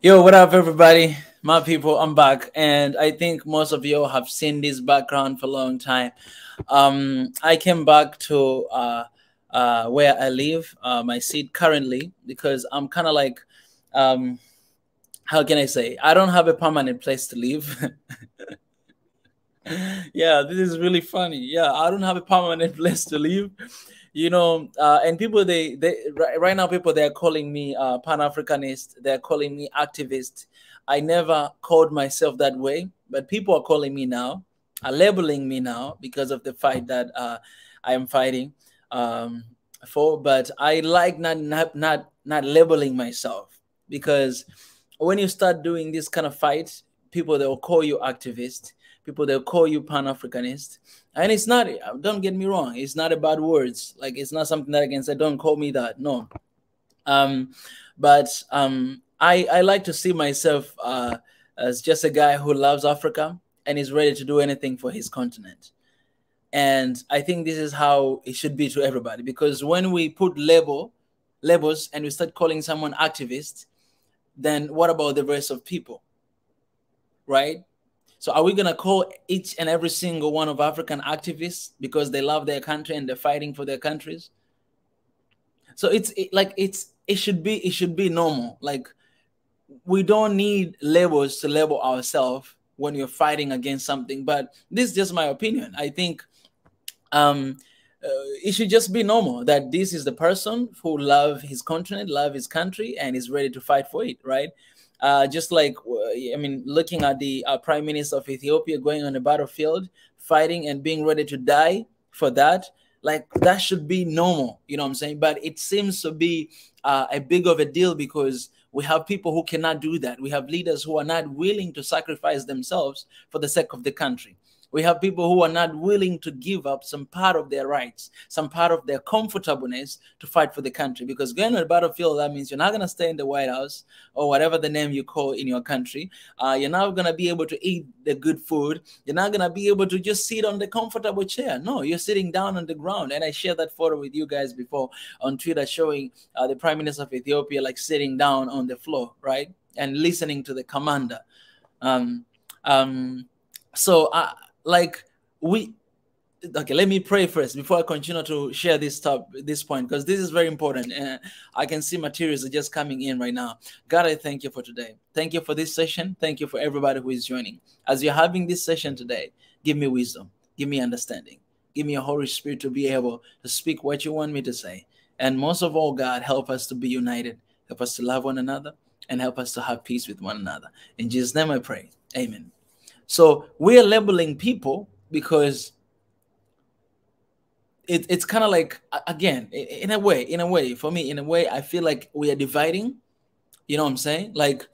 Yo, what up, everybody? My people, I'm back, and I think most of you have seen this background for a long time. I came back to where I live, my seat currently, because I'm kind of like, um, how can I say? I don't have a permanent place to live. Yeah, this is really funny. Yeah, I don't have a permanent place to live. And people right now people they're calling me pan-Africanist, they're calling me activist. I never called myself that way, but people are calling me now, are labeling me now because of the fight that I am fighting um, for. But I like not labeling myself, because when you start doing this kind of fight, people they'll call you activist, people they'll call you pan-Africanist. And it's not, don't get me wrong, it's not about words. Like, it's not something that I can say, don't call me that. No. I like to see myself as just a guy who loves Africa and is ready to do anything for his continent. And I think this is how it should be to everybody, because when we put labels and we start calling someone activist, then what about the rest of people, right? So are we going to call each and every single one of African activists because they love their country and they're fighting for their countries? So it should be normal. Like, we don't need labels to label ourselves when you're fighting against something. But this is just my opinion. I think it should just be normal that this is the person who loves his continent, love his country, and is ready to fight for it, right? Just like, I mean, looking at the Prime Minister of Ethiopia going on the battlefield, fighting and being ready to die for that, like, that should be normal, you know what I'm saying? But it seems to be a big of a deal, because we have people who cannot do that. We have leaders who are not willing to sacrifice themselves for the sake of the country. We have people who are not willing to give up some part of their rights, some part of their comfortableness to fight for the country. Because going on the battlefield, that means you're not going to stay in the White House or whatever the name you call in your country. You're not going to be able to eat the good food. You're not going to be able to just sit on the comfortable chair. No, you're sitting down on the ground. And I shared that photo with you guys before on Twitter, showing the Prime Minister of Ethiopia like sitting down on the floor, right? And listening to the commander. Like, okay, let me pray first before I continue to share this point, because this is very important. And I can see materials are just coming in right now. God, I thank you for today. Thank you for this session. Thank you for everybody who is joining. As you're having this session today, give me wisdom, give me understanding, give me a Holy Spirit to be able to speak what you want me to say. And most of all, God, help us to be united, help us to love one another, and help us to have peace with one another. In Jesus' name I pray. Amen. So we are labeling people because it's kind of like, again, in a way, for me, in a way, I feel like we are dividing. You know what I'm saying? Like,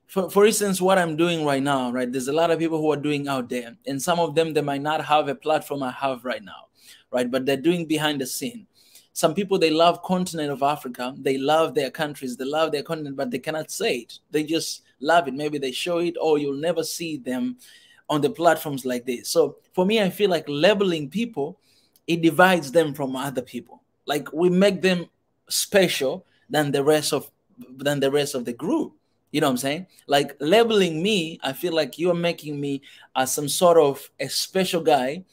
for instance, what I'm doing right now, right? There's a lot of people who are doing out there, and some of them, they might not have a platform I have right now, right? But they're doing behind the scene. Some people, they love continent of Africa. They love their countries. They love their continent, but they cannot say it. They just love it. Maybe they show it, or you'll never see them on the platforms like this. So for me, I feel like labeling people, it divides them from other people. Like, we make them special than the rest of the group. You know what I'm saying? Like, labeling me, I feel like you're making me some sort of a special guy,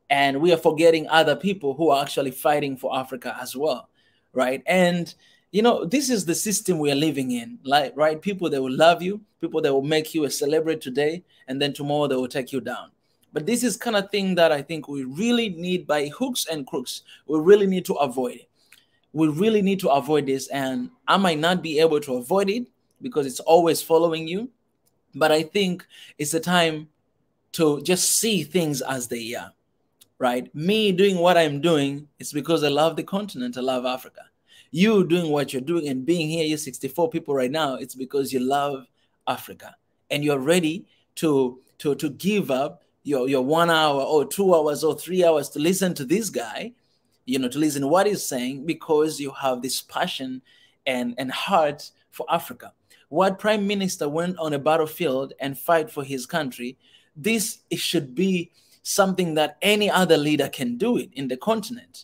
and we are forgetting other people who are actually fighting for Africa as well, right? And this is the system we are living in, like, right? People that will love you, people that will make you a celebrity today, and then tomorrow they will take you down. But this is kind of thing that I think we really need, by hooks and crooks. We really need to avoid it. We really need to avoid this, and I might not be able to avoid it because it's always following you. But I think it's a time to just see things as they are, right? Me doing what I'm doing is because I love the continent, I love Africa. You doing what you're doing and being here, you 64 people right now, it's because you love Africa, and you're ready to give up your 1 hour or 2 hours or 3 hours to listen to this guy, to listen to what he's saying, because you have this passion and heart for Africa. What Prime Minister went on a battlefield and fight for his country, it should be something that any other leader can do it in the continent.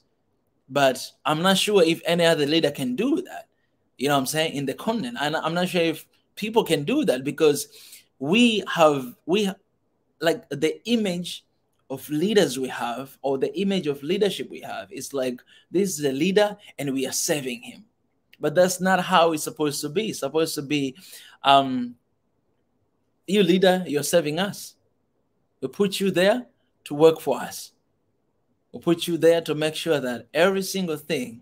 But I'm not sure if any other leader can do that, you know what I'm saying, in the continent. And I'm not sure if people can do that because we like the image of leaders we have, or the image of leadership we have, is like, this is a leader and we are serving him. But that's not how it's supposed to be. It's supposed to be, you leader, you're serving us. We put you there to work for us. We put you there to make sure that every single thing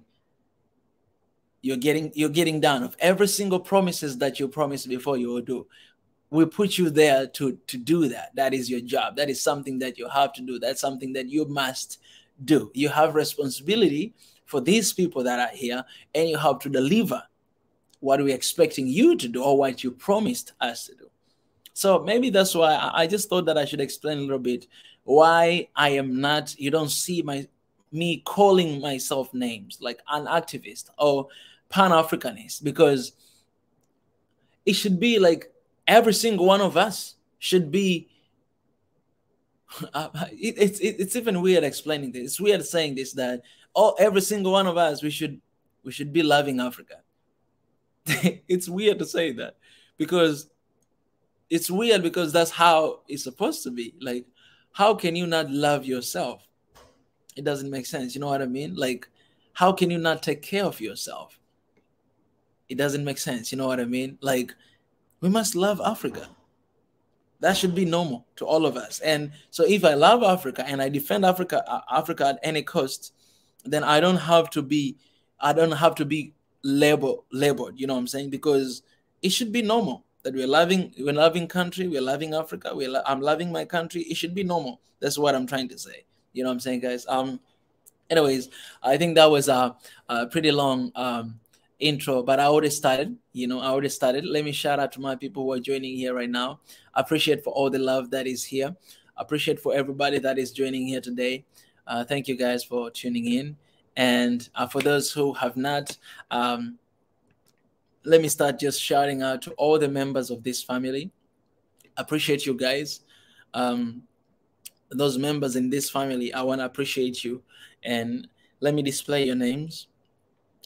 you're getting done, of every single promises that you promised before you will do. We put you there to do that. That is your job. That is something that you have to do. That's something that you must do. You have responsibility for these people that are here, and you have to deliver what we're expecting you to do, or what you promised us to do. So maybe that's why I just thought that I should explain a little bit why I am not, you don't see me calling myself names like an activist or Pan-Africanist, because it should be like every single one of us should be, it's even weird explaining this. It's weird saying this, that every single one of us, we should be loving Africa. It's weird to say that, because it's weird, because that's how it's supposed to be. Like, how can you not love yourself? It doesn't make sense. You know what I mean? Like, how can you not take care of yourself? It doesn't make sense. You know what I mean? Like, we must love Africa. That should be normal to all of us. And so if I love Africa and I defend Africa at any cost, then I don't have to be labeled, you know what I'm saying? Because it should be normal that we're loving country, we're loving Africa, I'm loving my country. It should be normal. That's what I'm trying to say. You know what I'm saying, guys? Anyways, I think that was a pretty long intro, but I already started. Let me shout out to my people who are joining here right now. I appreciate for all the love that is here. I appreciate for everybody that is joining here today. Thank you guys for tuning in. And for those who have not, let me start just shouting out to all the members of this family. I appreciate you guys. Those members in this family, I want to appreciate you. And let me display your names,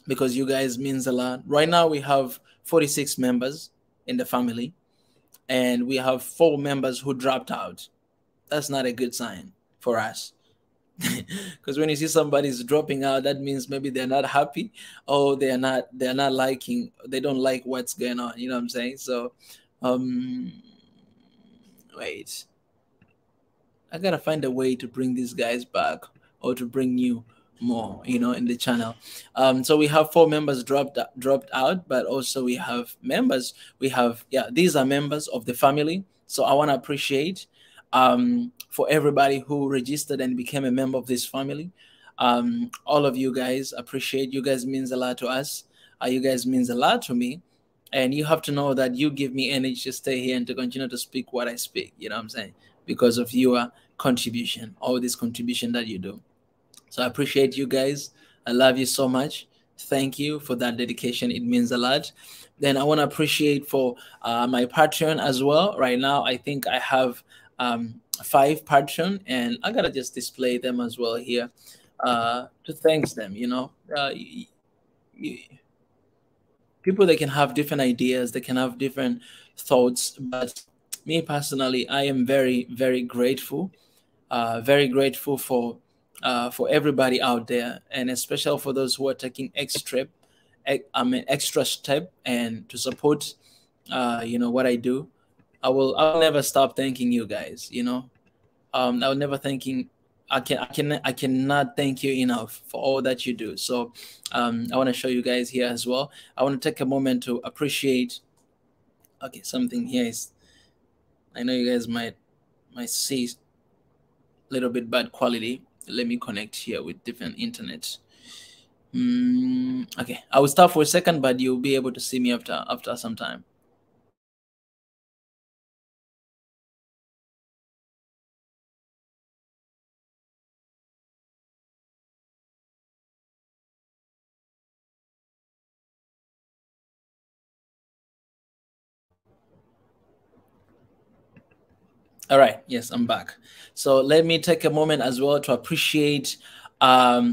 because you guys means a lot. Right now we have 46 members in the family, and we have 4 members who dropped out. That's not a good sign for us. Because when you see somebody's dropping out, that means maybe they're not happy, or they don't like what's going on. You know what I'm saying? So wait, I gotta find a way to bring these guys back, or to bring you more, in the channel. So we have 4 members dropped out, but also we have members. These are members of the family. So I want to appreciate for everybody who registered and became a member of this family. All of you guys, appreciate. You guys means a lot to us. You guys means a lot to me. And you have to know that you give me energy to stay here and to continue to speak what I speak. You know what I'm saying? Because of your contribution, all this contribution that you do. So I appreciate you guys. I love you so much. Thank you for that dedication. It means a lot. Then I want to appreciate for my Patreon as well. Right now, I think I have 5 Patreon, and I gotta just display them as well here to thank them. People, they can have different ideas, they can have different thoughts, but me personally, I am very, very grateful. Very grateful for everybody out there, and especially for those who are taking extra step and to support what I do. I'll never stop thanking you guys. I'll never I cannot thank you enough for all that you do. So I want to show you guys here as well. I want to take a moment to appreciate. Okay, something here is, I know you guys might see a little bit bad quality. Let me connect here with different internet. Okay, I will stop for a second, but you'll be able to see me after some time. All right. Yes, I'm back. So let me take a moment as well to appreciate, my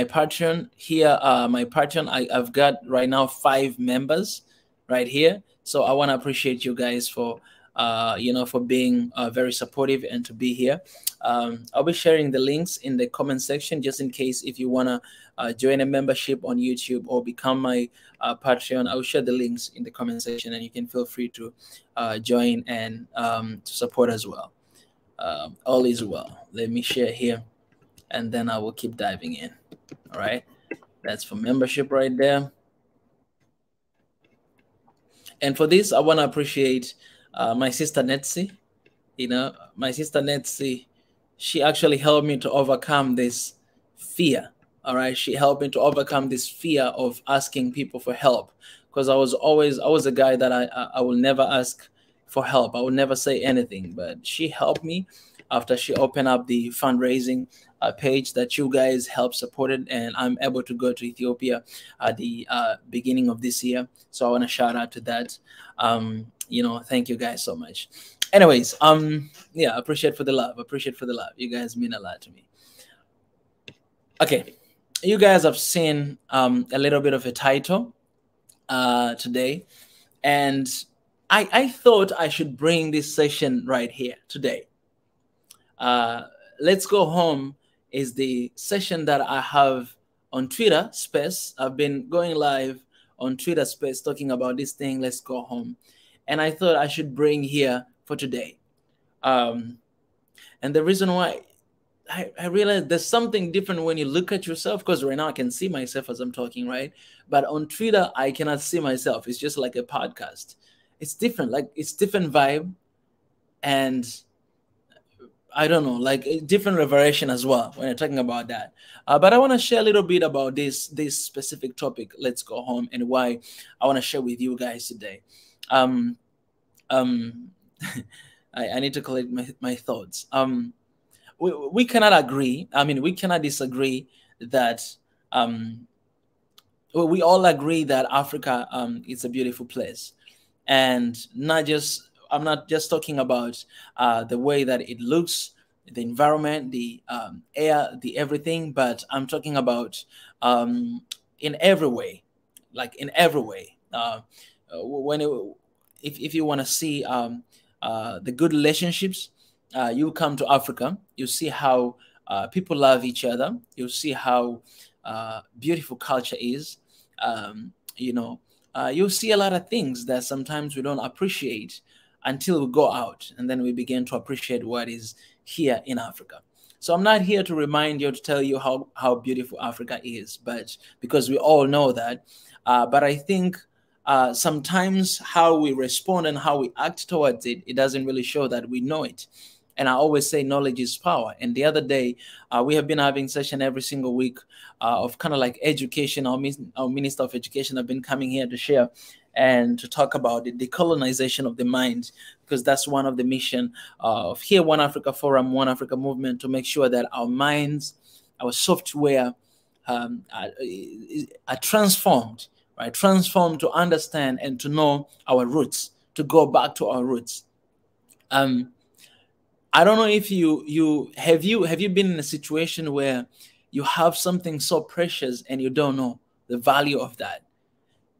Patreon here. My Patreon, I've got right now 5 members right here. So I want to appreciate you guys for for being very supportive and to be here. I'll be sharing the links in the comment section just in case if you want to join a membership on YouTube or become my Patreon. I'll share the links in the comment section and you can feel free to join and to support as well. All is well. Let me share here and then I will keep diving in. All right. That's for membership right there. And for this, I want to appreciate my sister Netsi. My sister Netsi, she actually helped me to overcome this fear. All right. She helped me to overcome this fear of asking people for help because I was a guy that I will never ask for help. I would never say anything, but she helped me after she opened up the fundraising page that you guys help supported, and I'm able to go to Ethiopia at the beginning of this year. So I want to shout out to that. Thank you guys so much. Anyways, yeah, appreciate for the love. You guys mean a lot to me. Okay, you guys have seen a little bit of a title today, and I thought I should bring this session right here today. Let's Go Home is the session that I have on Twitter Space. I've been going live on Twitter Space talking about this thing, Let's Go Home. And I thought I should bring here for today. And the reason why I realized there's something different when you look at yourself, because right now I can see myself as I'm talking, right? But on Twitter, I cannot see myself. It's just like a podcast. It's different, like it's different vibe. And I don't know, like a different revelation as well when you're talking about that. But I want to share a little bit about this specific topic, Let's Go Home, and why I want to share with you guys today. I need to collect my thoughts. We cannot agree. I mean, we cannot disagree that we all agree that Africa is a beautiful place, and I'm not just talking about the way that it looks, the environment, the air, the everything, but I'm talking about in every way, like in every way. If you want to see the good relationships, you come to Africa, you see how people love each other, you see how beautiful culture is. You'll see a lot of things that sometimes we don't appreciate until we go out, and then we begin to appreciate what is here in Africa. So I'm not here to remind you, to tell you how beautiful Africa is, but because we all know that. But I think sometimes how we respond and how we act towards it, it doesn't really show that we know it. And I always say knowledge is power. And the other day, we have been having session every single week of kind of like education. Our Minister of Education have been coming here to share and to talk about the decolonization of the mind, because that's one of the mission of here, One Africa Forum, One Africa Movement, to make sure that our minds, our software are transformed, right? Transformed to understand and to know our roots, to go back to our roots. I don't know if you have been in a situation where you have something so precious and you don't know the value of that.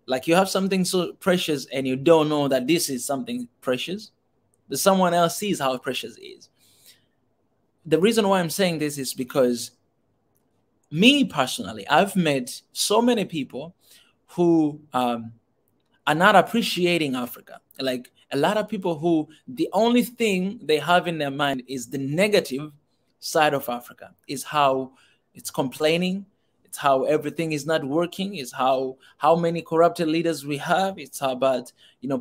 Like you have something so precious and you don't know that this is something precious, but someone else sees how precious it is. The reason why I'm saying this is because me personally, I've met so many people who are not appreciating Africa. Like a lot of people who the only thing they have in their mind is the negative side of Africa, is how it's complaining, it's how everything is not working, it's how many corrupted leaders we have, it's about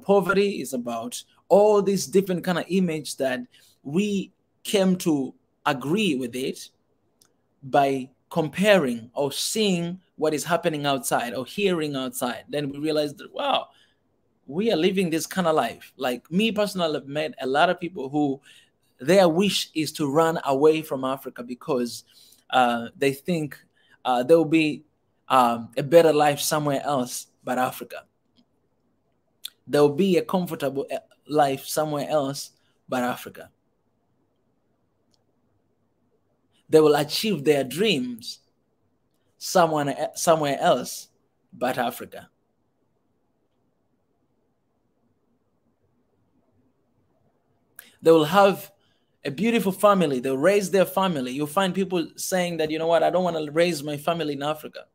poverty, it's about all these different kind of image that we came to agree with it by comparing or seeing what is happening outside or hearing outside. Then we realized that, wow, we are living this kind of life. Like me personally, I've met a lot of people who their wish is to run away from Africa because they think there will be a better life somewhere else but Africa. There will be a comfortable life somewhere else but Africa. They will achieve their dreams somewhere else but Africa. They will have a beautiful family. They'll raise their family. You'll find people saying that, you know what, I don't want to raise my family in Africa.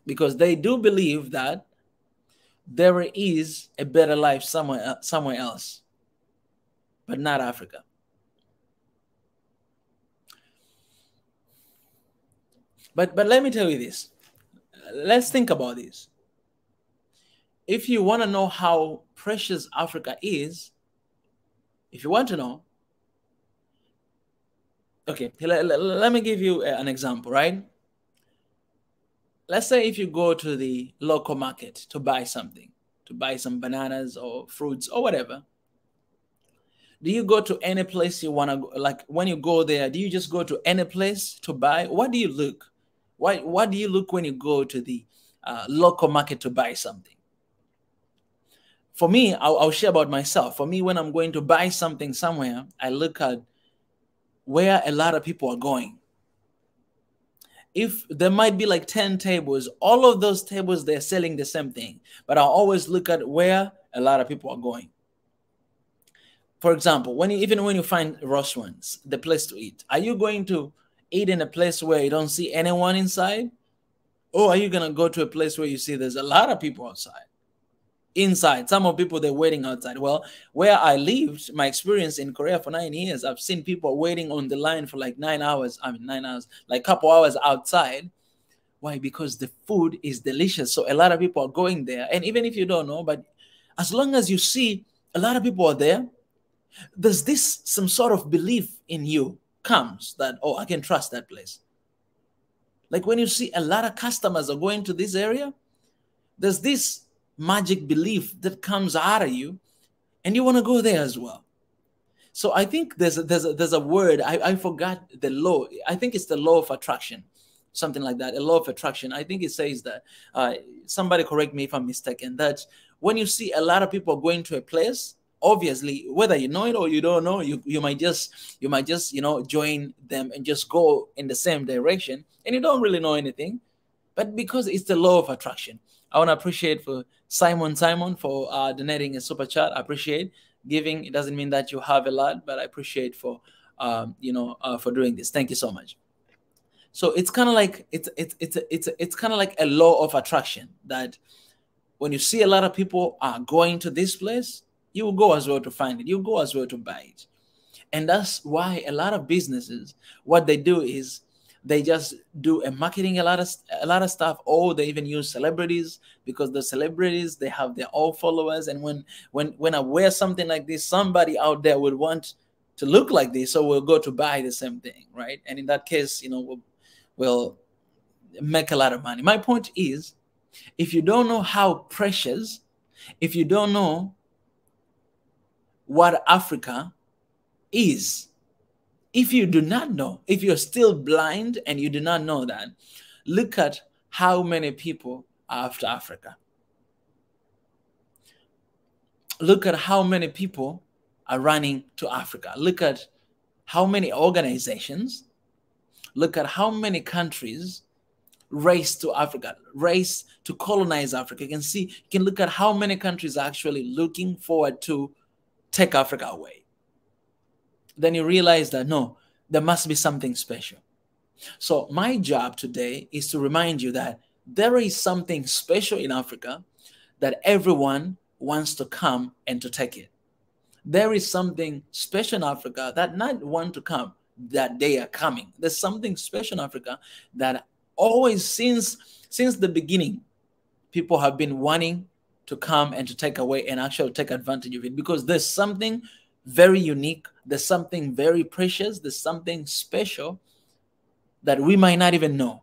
Because they do believe that there is a better life somewhere else, but not Africa. But let me tell you this. Let's think about this. If you want to know how precious Africa is, if you want to know, okay, let me give you an example, right? Let's say if you go to the local market to buy something, to buy some bananas or fruits or whatever, do you go to any place you want to go? Like when you go there, do you just go to any place to buy? What do you look? What do you look when you go to the local market to buy something? For me, I'll share about myself. For me, when I'm going to buy something somewhere, I look at where a lot of people are going. If there might be like 10 tables, all of those tables, they're selling the same thing. But I'll always look at where a lot of people are going. For example, even when you find restaurants, the place to eat, are you going to eat in a place where you don't see anyone inside? Or are you going to go to a place where you see there's a lot of people outside? Inside, some of people, they're waiting outside. Well, where I lived, my experience in Korea for 9 years, I've seen people waiting on the line for like 9 hours. I mean, 9 hours, like a couple hours outside. Why? Because the food is delicious. So a lot of people are going there. And even if you don't know, but as long as you see a lot of people are there, there's this, some sort of belief in you comes that, oh, I can trust that place. Like when you see a lot of customers are going to this area, there's this magic belief that comes out of you, and you want to go there as well. So I think there's a word, I forgot the law. I think it's the law of attraction, something like that. A law of attraction. I think it says that, somebody correct me if I'm mistaken, that when you see a lot of people going to a place, obviously, whether you know it or you don't know, you might just join them and just go in the same direction, and you don't really know anything, but because it's the law of attraction. I want to appreciate for Simon for donating a super chat. I appreciate giving. It doesn't mean that you have a lot, but I appreciate for for doing this. Thank you so much. So it's kind of like it's kind of like a law of attraction that when you see a lot of people are going to this place, you will go as well to find it. You go as well to buy it. And that's why a lot of businesses, what they do is they just do a marketing a lot of stuff, or they even use celebrities, because the celebrities, they have their own followers. And when I wear something like this, somebody out there would want to look like this, so we'll go to buy the same thing, right? And in that case, we'll make a lot of money. My point is, if you don't know how precious, if you don't know what Africa is, if you do not know, if you're still blind and you do not know that, look at how many people are after Africa. Look at how many people are running to Africa. Look at how many organizations, look at how many countries race to Africa, race to colonize Africa. You can look at how many countries are actually looking forward to take Africa away. Then you realize that, no, there must be something special. So my job today is to remind you that there is something special in Africa that everyone wants to come and to take it. There is something special in Africa that not want to come, that they are coming. There's something special in Africa that always, since the beginning, people have been wanting to come and to take away and actually take advantage of it, because there's something very unique, there's something very precious, there's something special that we might not even know.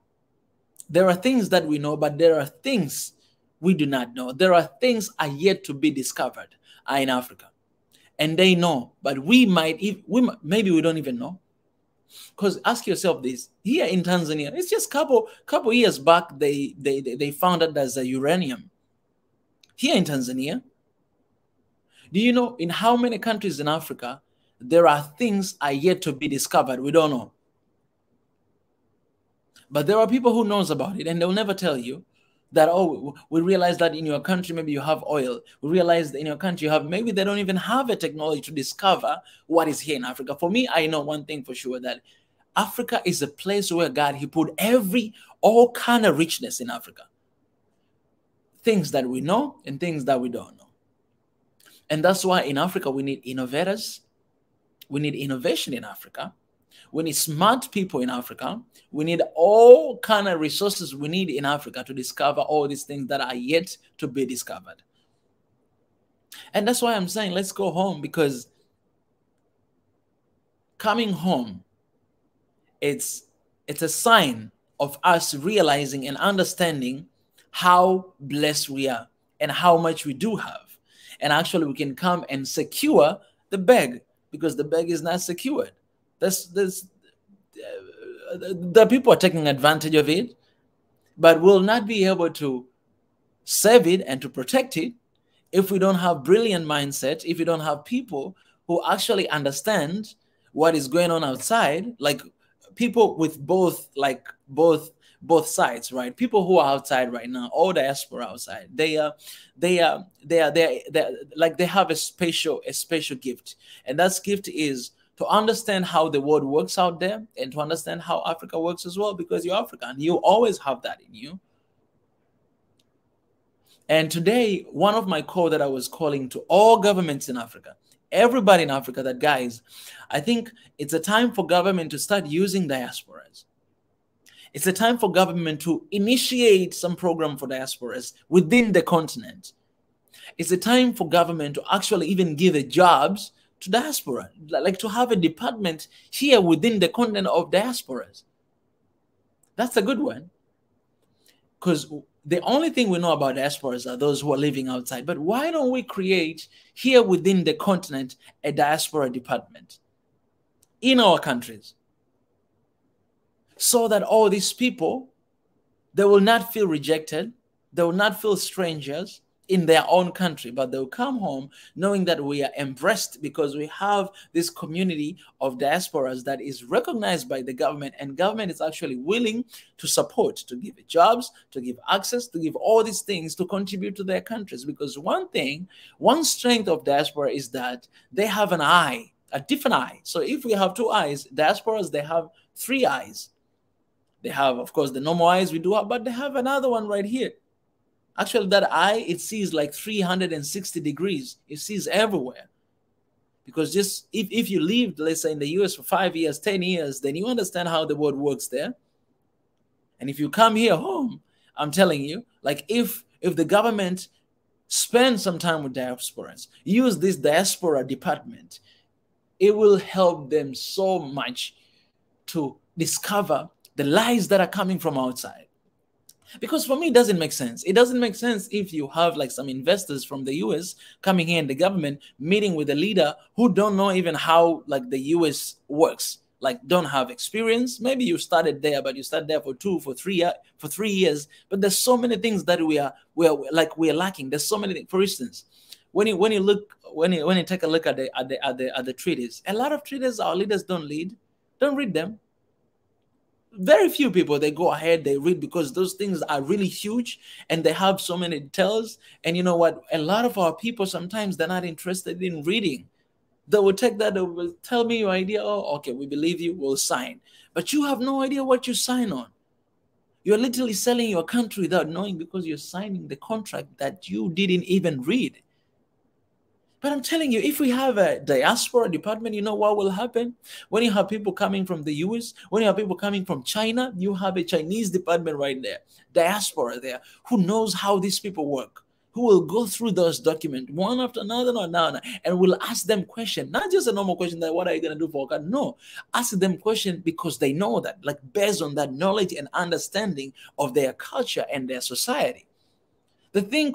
There are things that we know, but there are things we do not know. There are things are yet to be discovered in Africa, and they know, but maybe we don't even know. Because ask yourself this: here in Tanzania, it's just couple years back, they found out there's a uranium here in Tanzania. Do you know in how many countries in Africa there are things are yet to be discovered? We don't know. But there are people who knows about it, and they'll never tell you. That, oh, we realize that in your country maybe you have oil. We realize that in your country you have, maybe they don't even have a technology to discover what is here in Africa. For me, I know one thing for sure, that Africa is a place where God, he put all kind of richness in Africa. Things that we know and things that we don't know. And that's why in Africa we need innovators. We need innovation in Africa. We need smart people in Africa. We need all kind of resources we need in Africa to discover all these things that are yet to be discovered. And that's why I'm saying, let's go home, because coming home, it's a sign of us realizing and understanding how blessed we are and how much we do have. And actually we can come and secure the bag, because the bag is not secured. The people are taking advantage of it, but will not be able to save it and to protect it if we don't have brilliant mindset, if we don't have people who actually understand what is going on outside, like people with both sides, right? People who are outside right now, all diaspora outside, they have a special gift, and that gift is to understand how the world works out there and to understand how Africa works as well, because you're African. You always have that in you. And today, one of my calls that I was calling to all governments in Africa, everybody in Africa, that guys, I think it's a time for government to start using diasporas. It's a time for government to initiate some program for diasporas within the continent. It's a time for government to actually even give jobs to diaspora, like to have a department here within the continent of diasporas. That's a good one, because the only thing we know about diasporas are those who are living outside. But why don't we create here within the continent a diaspora department in our countries, so that all these people, they will not feel rejected, they will not feel strangers in their own country, but they'll come home knowing that we are embraced, because we have this community of diasporas that is recognized by the government, and government is actually willing to support, to give jobs, to give access, to give all these things to contribute to their countries. Because one strength of diaspora is that they have an eye, a different eye. So if we have two eyes, diasporas, they have three eyes. They have, of course, the normal eyes we do have, but they have another one right here. Actually, that eye, it sees like 360 degrees. It sees everywhere. Because just if you lived, let's say, in the US for 5 years, 10 years, then you understand how the world works there. And if you come here home, I'm telling you, like if the government spends some time with diasporas, use this diaspora department, it will help them so much to discover the lies that are coming from outside. Because for me, it doesn't make sense. It doesn't make sense if you have like some investors from the US coming here in the government, meeting with a leader who don't know even how like the US works, like don't have experience. Maybe you started there, but you started there for 3 years. But there's so many things that we're lacking. There's so many things. For instance, when you take a look at the treaties, a lot of treaties our leaders don't read them. Very few people, they go ahead, they read, because those things are really huge and they have so many details. And you know what? A lot of our people, sometimes they're not interested in reading. They will take that, they will tell me your idea. Oh, okay, we believe you, we'll sign. But you have no idea what you sign on. You're literally selling your country without knowing, because you're signing the contract that you didn't even read. But I'm telling you, if we have a diaspora department, you know what will happen? When you have people coming from the US, when you have people coming from China, you have a Chinese department right there, diaspora there, who knows how these people work, who will go through those documents one after another, and will ask them questions. Not just a normal question that, what are you going to do for God? No, ask them questions because they know that, like based on that knowledge and understanding of their culture and their society. The thing,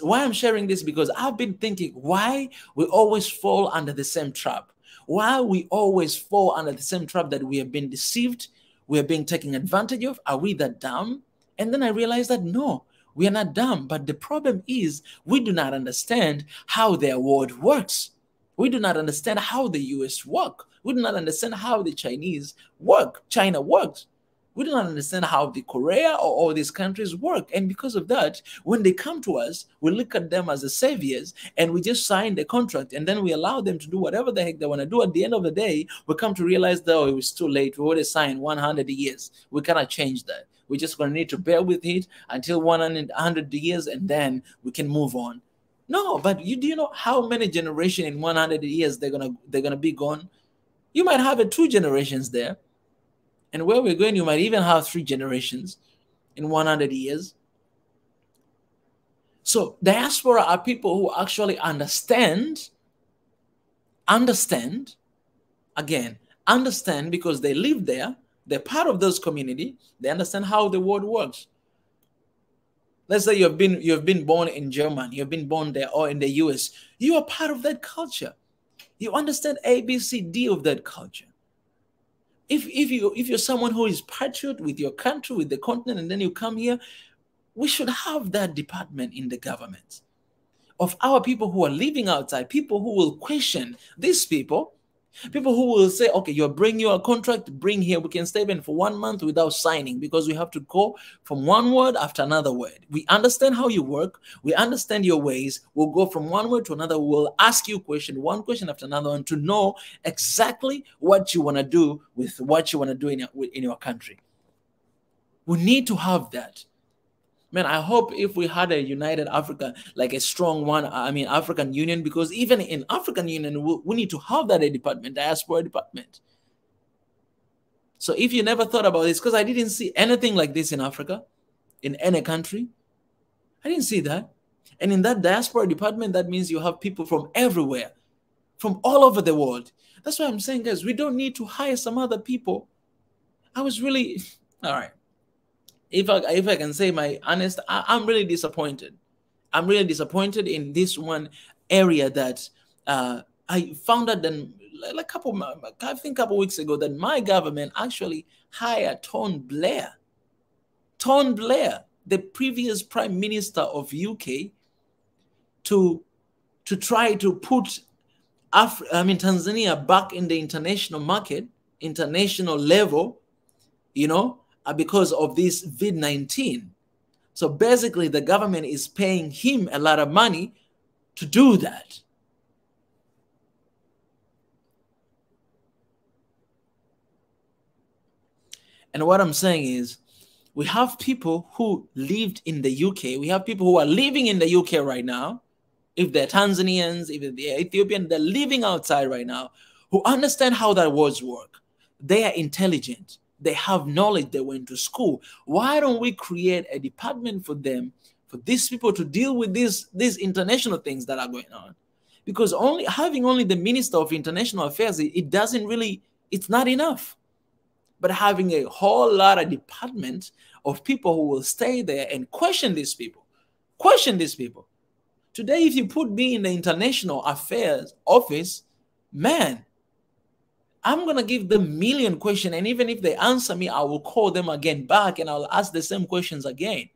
why I'm sharing this, because I've been thinking why we always fall under the same trap. Why we always fall under the same trap, that we have been deceived, we are being taken advantage of. Are we that dumb? And then I realized that no, we are not dumb. But the problem is we do not understand how their world works. We do not understand how the US work. We do not understand how the China works. We don't understand how the Korea or all these countries work. And because of that, when they come to us, we look at them as the saviors and we just sign the contract and then we allow them to do whatever the heck they want to do. At the end of the day, we come to realize that it was too late. We already signed 100 years. We cannot change that. We're just going to need to bear with it until 100 years and then we can move on. No, but do you know how many generations in 100 years they're gonna be gone? You might have 2 generations there. And where we're going, you might even have 3 generations in 100 years. So diaspora are people who actually understand because they live there. They're part of those community. They understand how the world works. Let's say you've been born in Germany, you've been born there, or in the US. You are part of that culture. You understand A, B, C, D of that culture. If you're someone who is patriot with your country, with the continent, and then you come here, we should have that department in the government of our people who are living outside, people who will question these people who will say, okay, you're bringing your contract, bring here, we can stay even for 1 month without signing because we have to go from one word after another word. We understand how you work. We understand your ways. We'll go from one word to another. We'll ask you one question after another one to know exactly what you want to do with what you want to do in your country. We need to have that. Man, I hope if we had a united Africa, like a strong one, African Union, because even in African Union, we need to have that department, diaspora department. So if you never thought about this, because I didn't see anything like this in Africa, in any country, I didn't see that. And in that diaspora department, that means you have people from everywhere, from all over the world. That's why I'm saying, guys, we don't need to hire some other people. I was really, all right. If I can say my honest, I'm really disappointed. I'm really disappointed in this one area that I found out that like a couple weeks ago that my government actually hired Tony Blair, the previous Prime Minister of UK, to try to put Tanzania back in the international market, international level, because of this COVID-19. So basically, the government is paying him a lot of money to do that. And what I'm saying is, we have people who lived in the UK. We have people who are living in the UK right now. If they're Tanzanians, if they're Ethiopian, they're living outside right now, who understand how that words work. They are intelligent. They have knowledge. They went to school. Why don't we create a department for them, for these people to deal with these international things that are going on? Because having only the Minister of International Affairs, it's not enough. But having a whole lot of department of people who will stay there and question these people. Today, if you put me in the International Affairs office, man, I'm going to give them a million questions. And even if they answer me, I will call them again back and I'll ask the same questions again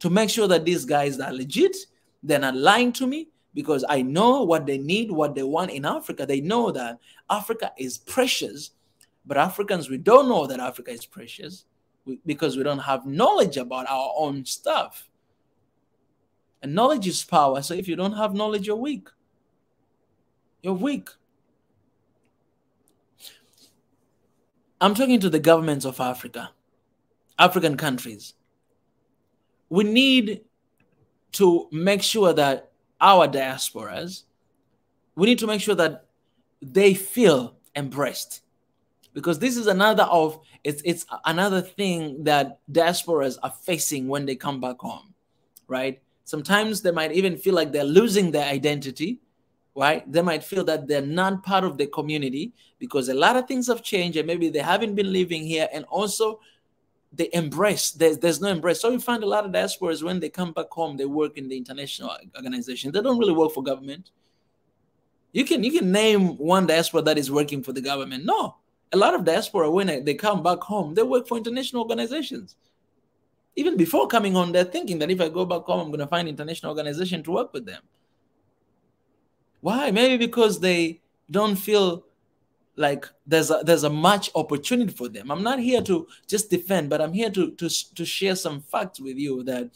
to make sure that these guys are legit. They're not lying to me, because I know what they need, what they want in Africa. They know that Africa is precious, but Africans, we don't know that Africa is precious because we don't have knowledge about our own stuff. And knowledge is power. So if you don't have knowledge, you're weak. You're weak. I'm talking to the governments of Africa, African countries. We need to make sure that our diasporas, we need to make sure that they feel embraced. Because this is it's another thing that diasporas are facing when they come back home, right? Sometimes they might even feel like they're losing their identity, right? They might feel that they're not part of the community because a lot of things have changed and maybe they haven't been living here, and also they embrace, there's no embrace. So you find a lot of diasporas, when they come back home, they work in the international organization. They don't really work for government. You can name one diaspora that is working for the government. No, a lot of diaspora, when they come back home, they work for international organizations. Even before coming home, they're thinking that if I go back home, I'm going to find an international organization to work with them. Why? Maybe because they don't feel like there's a much opportunity for them. I'm not here to just defend, but I'm here to share some facts with you that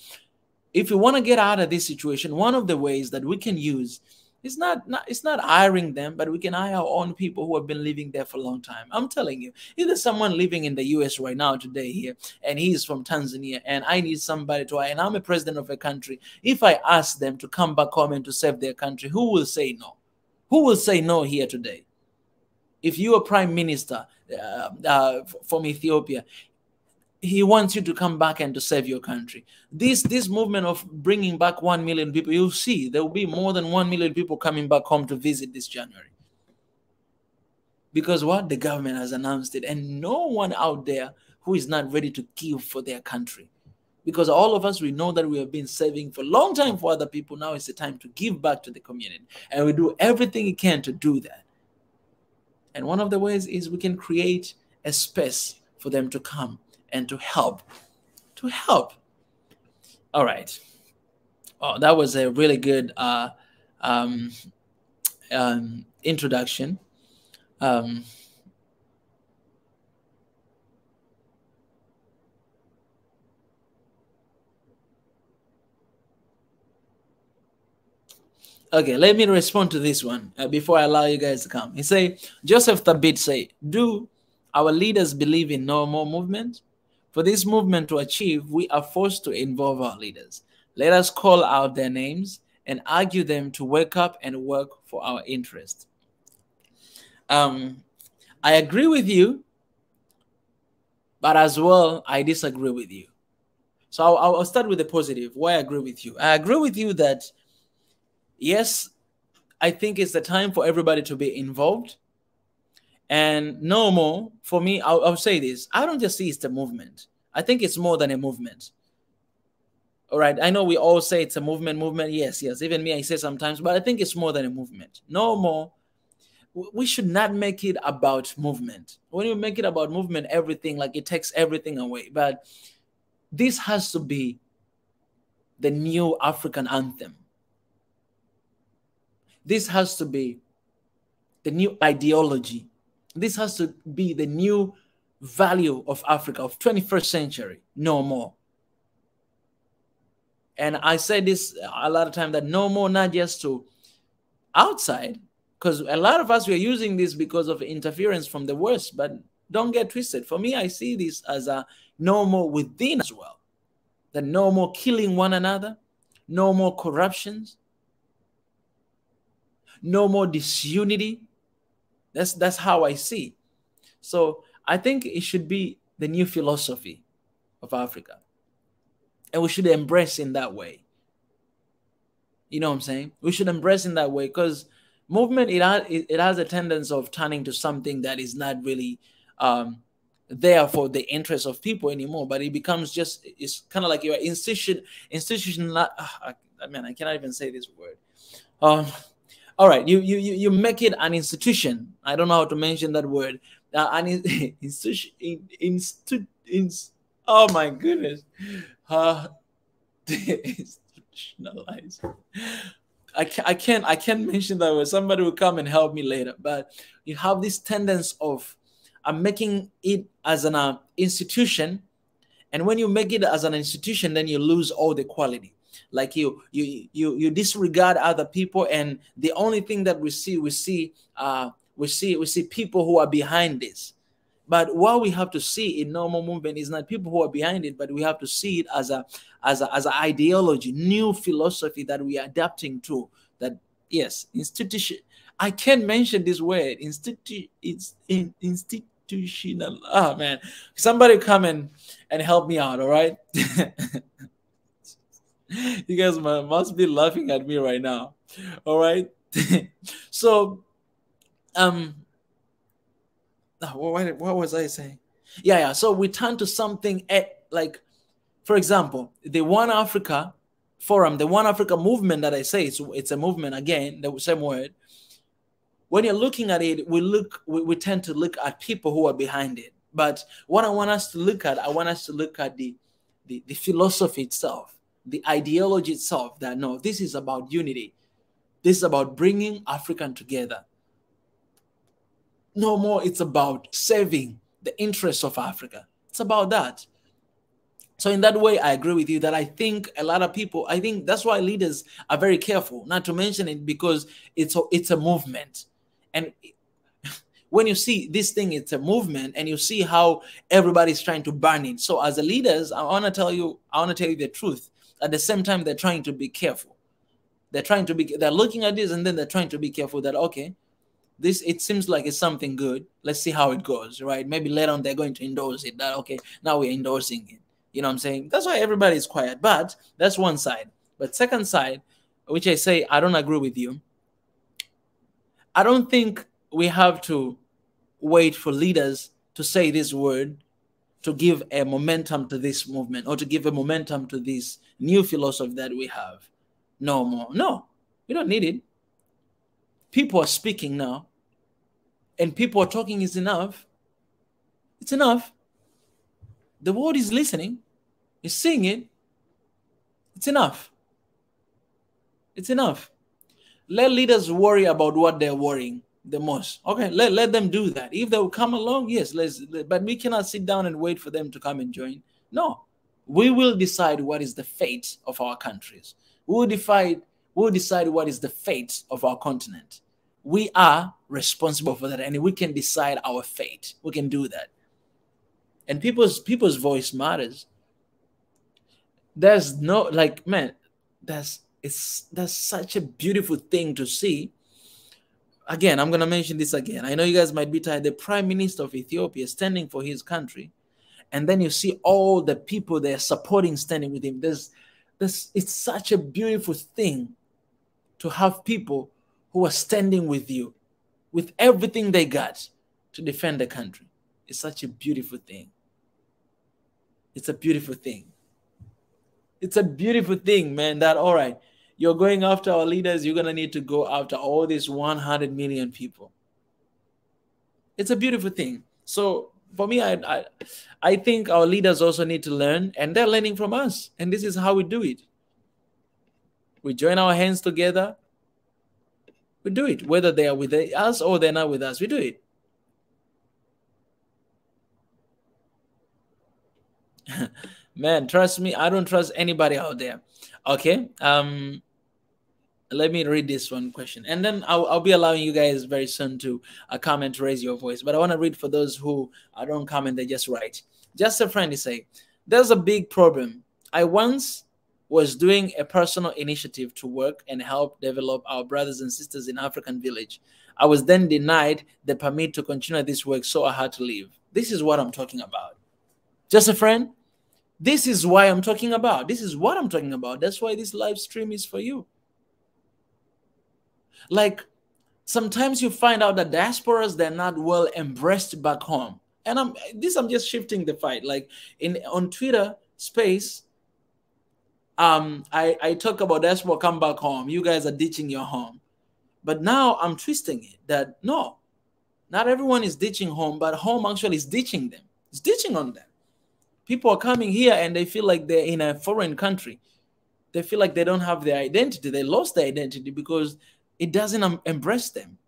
if we want to get out of this situation, one of the ways that we can use is it's not hiring them, but we can hire our own people who have been living there for a long time. I'm telling you, if there's someone living in the US right now today here, and he's from Tanzania, and I need somebody to hire, and I'm a president of a country, if I ask them to come back home and to serve their country, who will say no? Who will say no here today? If you're a prime minister from Ethiopia, he wants you to come back and to serve your country. This movement of bringing back 1 million people, you'll see there will be more than 1 million people coming back home to visit this January. Because what? The government has announced it, and no one out there who is not ready to give for their country. Because all of us, we know that we have been serving for a long time for other people. Now it's the time to give back to the community. And we do everything we can to do that. And one of the ways is we can create a space for them to come and to help. All right. Oh, that was a really good introduction. Okay, let me respond to this one before I allow you guys to come. He say, Joseph Tabit say, do our leaders believe in no more movement? For this movement to achieve, we are forced to involve our leaders. Let us call out their names and argue them to wake up and work for our interest. I agree with you, but as well, I disagree with you. So I'll start with the positive. Why I agree with you? I agree with you that yes, I think it's the time for everybody to be involved. And no more, for me, I'll say this. I don't just see it's a movement. I think it's more than a movement. All right. I know we all say it's a movement. Yes. Even me, I say sometimes, but I think it's more than a movement. No more. We should not make it about movement. When you make it about movement, everything, like it takes everything away. But this has to be the new African anthem. This has to be the new ideology. This has to be the new value of Africa, of 21st century, no more. And I say this a lot of time, that no more, not just to outside, because a lot of us, we are using this because of interference from the West, but don't get twisted. For me, I see this as a no more within as well. That no more killing one another, no more corruptions, no more disunity. That's how I see. So I think it should be the new philosophy of Africa. And we should embrace in that way. You know what I'm saying? We should embrace in that way, because movement, it has a tendency of turning to something that is not really there for the interest of people anymore, but it becomes just, it's kind of like your institution. I mean, I cannot even say this word. All right, you make it an institution. I don't know how to mention that word. An institution. Oh my goodness. Institutionalized. I can't mention that word. Somebody will come and help me later. But you have this tendency of making it as an institution, and when you make it as an institution, then you lose all the quality. Like you disregard other people, and the only thing that we see people who are behind this. But what we have to see in normal movement is not people who are behind it, but we have to see it as an ideology, new philosophy that we are adapting to. That yes, institution. I can't mention this word. Institutional. Oh man, somebody come and help me out. All right. You guys must be laughing at me right now. All right. So, what was I saying? Yeah. So we turn to something like, for example, the One Africa Forum, the One Africa movement that I say, it's a movement, again, the same word. When you're looking at it, we tend to look at people who are behind it. But what I want us to look at, the philosophy itself, the ideology itself, that no, this is about unity. This is about bringing African together. No more it's about saving the interests of Africa. It's about that. So in that way, I agree with you that I think a lot of people, I think that's why leaders are very careful not to mention it, because it's a movement. And when you see this thing, it's a movement, and you see how everybody's trying to burn it. So as a leaders, I want to tell you the truth. At the same time, they're trying to be careful. They're looking at this, and then they're trying to be careful that, okay, it seems like it's something good. Let's see how it goes, right? Maybe later on they're going to endorse it. That, okay, now we're endorsing it. You know what I'm saying? That's why everybody is quiet. But that's one side. But second side, which I say I don't agree with you. I don't think we have to wait for leaders to say this word to give a momentum to this movement, or to give a momentum to this new philosophy that we have. No more. No, we don't need it. People are speaking now, and people are talking is enough. It's enough. The world is listening, is seeing it. It's enough. It's enough. Let leaders worry about what they're worrying the most. Okay, let them do that. If they will come along, yes, but we cannot sit down and wait for them to come and join. No, we will decide what is the fate of our countries. We'll decide what is the fate of our continent. We are responsible for that, and we can decide our fate. We can do that. And people's voice matters. There's no, like, man, that's such a beautiful thing to see. Again, I'm gonna mention this again. I know you guys might be tired. The Prime Minister of Ethiopia standing for his country, and then you see all the people they're supporting standing with him. It's such a beautiful thing to have people who are standing with you with everything they got to defend the country. It's such a beautiful thing. It's a beautiful thing. It's a beautiful thing, man, that, all right, you're going after our leaders, you're going to need to go after all these 100 million people. It's a beautiful thing. So for me, I think our leaders also need to learn, and they're learning from us. And this is how we do it. We join our hands together. We do it, whether they are with us or they're not with us. We do it. Man, trust me, I don't trust anybody out there. Okay. Let me read this one question, and then I'll be allowing you guys very soon to comment, raise your voice. But I want to read for those who don't comment, they just write. Just a friend is saying, there's a big problem. I once was doing a personal initiative to work and help develop our brothers and sisters in African village. I was then denied the permit to continue this work, so I had to leave. This is what I'm talking about. Just a friend, this is why I'm talking about. This is what I'm talking about. That's why this live stream is for you. Like, sometimes you find out that diasporas, they're not well embraced back home. And I'm just shifting the fight. Like on Twitter space, I talk about diaspora, come back home. You guys are ditching your home. But now I'm twisting it that no, not everyone is ditching home, but home actually is ditching them. It's ditching on them. People are coming here and they feel like they're in a foreign country. They feel like they don't have their identity. They lost their identity because it doesn't embrace them.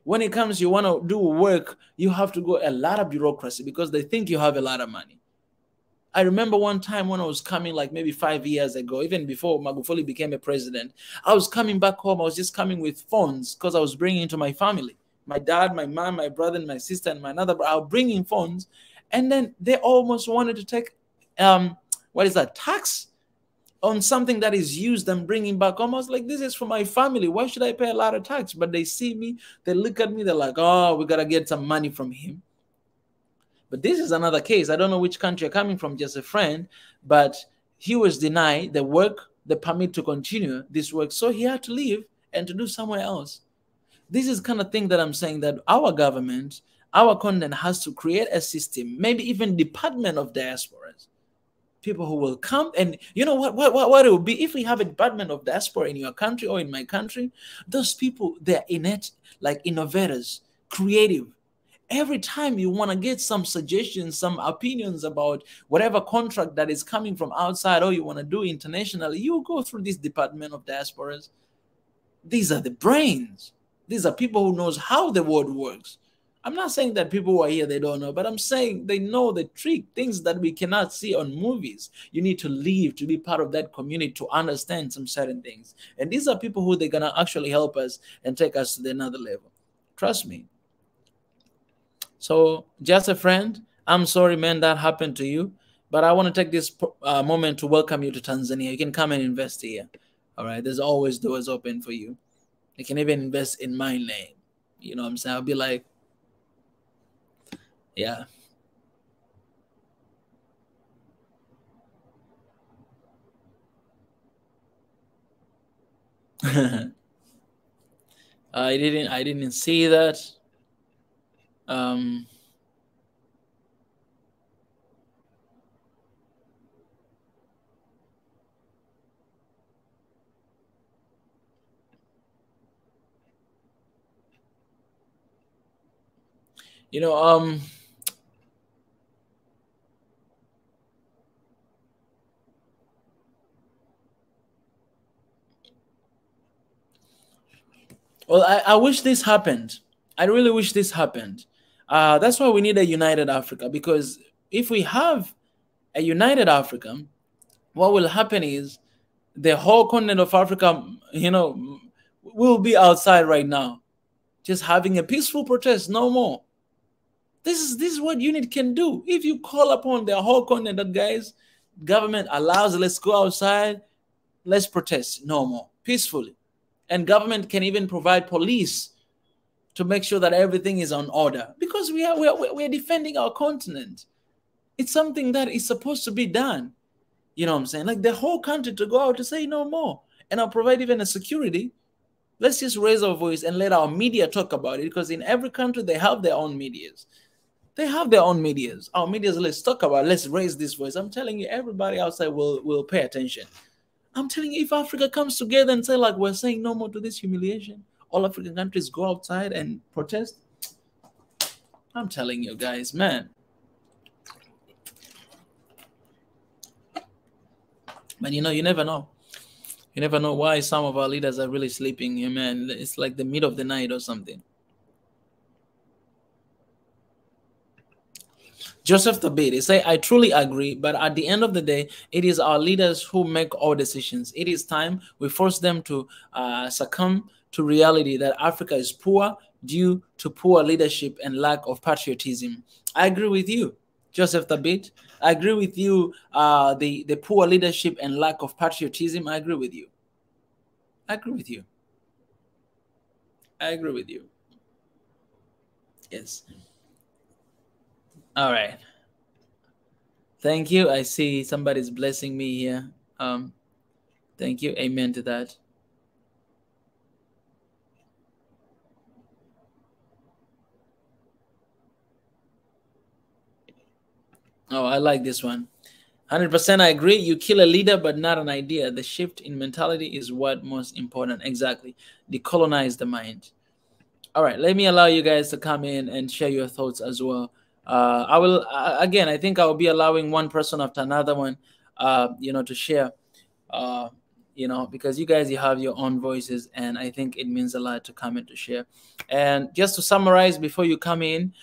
When it comes, you want to do work, you have to go a lot of bureaucracy because they think you have a lot of money. I remember one time when I was coming, like maybe 5 years ago, even before Magufuli became a president, I was coming back home. I was just coming with phones because I was bringing into my family. My dad, my mom, my brother, and my sister, and my another brother. I was bringing phones. And then they almost wanted to take, tax on something that is used and bringing back home. I was like, this is for my family. Why should I pay a lot of tax? But they see me, they look at me, they're like, oh, we got to get some money from him. But this is another case. I don't know which country you're coming from, just a friend, but he was denied the work, the permit to continue this work. So he had to leave and to do somewhere else. This is kind of thing that I'm saying that our government, our continent has to create a system, maybe even department of diasporas. People who will come, and you know what it would be if we have a department of diaspora in your country or in my country. Those people, they're innate, like innovators, creative. Every time you want to get some suggestions, some opinions about whatever contract that is coming from outside or you want to do internationally, you go through this department of diasporas. These are the brains. These are people who knows how the world works. I'm not saying that people who are here, they don't know, but I'm saying they know the trick, things that we cannot see on movies. You need to live to be part of that community to understand some certain things. And these are people who they're going to actually help us and take us to the another level. Trust me. So just a friend, I'm sorry, man, that happened to you. But I want to take this moment to welcome you to Tanzania. You can come and invest here. All right. There's always doors open for you. You can even invest in my name. You know what I'm saying? I'll be like, yeah. I didn't see that. You know, well, I wish this happened. I really wish this happened. That's why we need a united Africa, because if we have a united Africa, what will happen is the whole continent of Africa, you know, will be outside right now, just having a peaceful protest, no more. This is what unit can do. If you call upon the whole continent that, guys, government allows, let's go outside, let's protest, no more, peacefully. And government can even provide police to make sure that everything is on order, because we are defending our continent. It's something that is supposed to be done. You know what I'm saying? Like the whole country to go out to say no more. And I'll provide even a security. Let's just raise our voice and let our media talk about it, because in every country they have their own medias. They have their own medias. Our medias, let's talk about it. Let's raise this voice. I'm telling you, everybody outside will pay attention. I'm telling you, if Africa comes together and say, like, we're saying no more to this humiliation, all African countries go outside and protest. I'm telling you guys, man. But you know, you never know. You never know why some of our leaders are really sleeping here, man. It's like the middle of the night or something. Joseph Tabit, they say, I truly agree, but at the end of the day, it is our leaders who make all decisions. It is time we force them to succumb to reality that Africa is poor due to poor leadership and lack of patriotism. I agree with you, Joseph Tabit. I agree with you, the poor leadership and lack of patriotism. I agree with you. I agree with you. I agree with you. Yes. All right. Thank you. I see somebody's blessing me here. Thank you. Amen to that. Oh, I like this one. 100% I agree. You kill a leader, but not an idea. The shift in mentality is what most important. Exactly. Decolonize the mind. All right. Let me allow you guys to come in and share your thoughts as well. I will, again, I think I will be allowing one person after another one, you know, to share, you know, because you guys, you have your own voices, and I think it means a lot to come in to share. And just to summarize before you come in,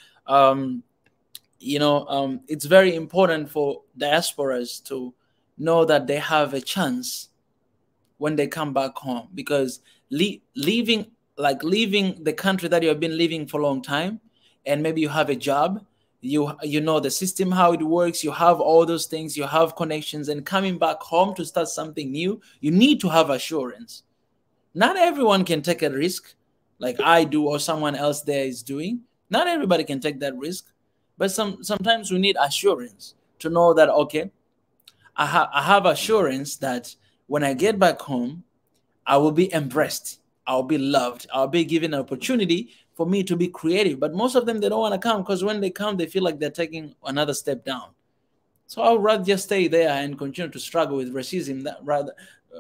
you know, it's very important for diasporas to know that they have a chance when they come back home, because leaving the country that you have been living for a long time, and maybe you have a job, you know the system, how it works, you have all those things, you have connections, and coming back home to start something new, you need to have assurance. Not everyone can take a risk like I do or someone else there is doing. Not everybody can take that risk, but sometimes we need assurance to know that, okay, I have assurance that when I get back home, I will be embraced, I'll be loved, I'll be given an opportunity for me to be creative. But most of them, they don't want to come, because when they come, they feel like they're taking another step down. So I would rather just stay there and continue to struggle with racism rather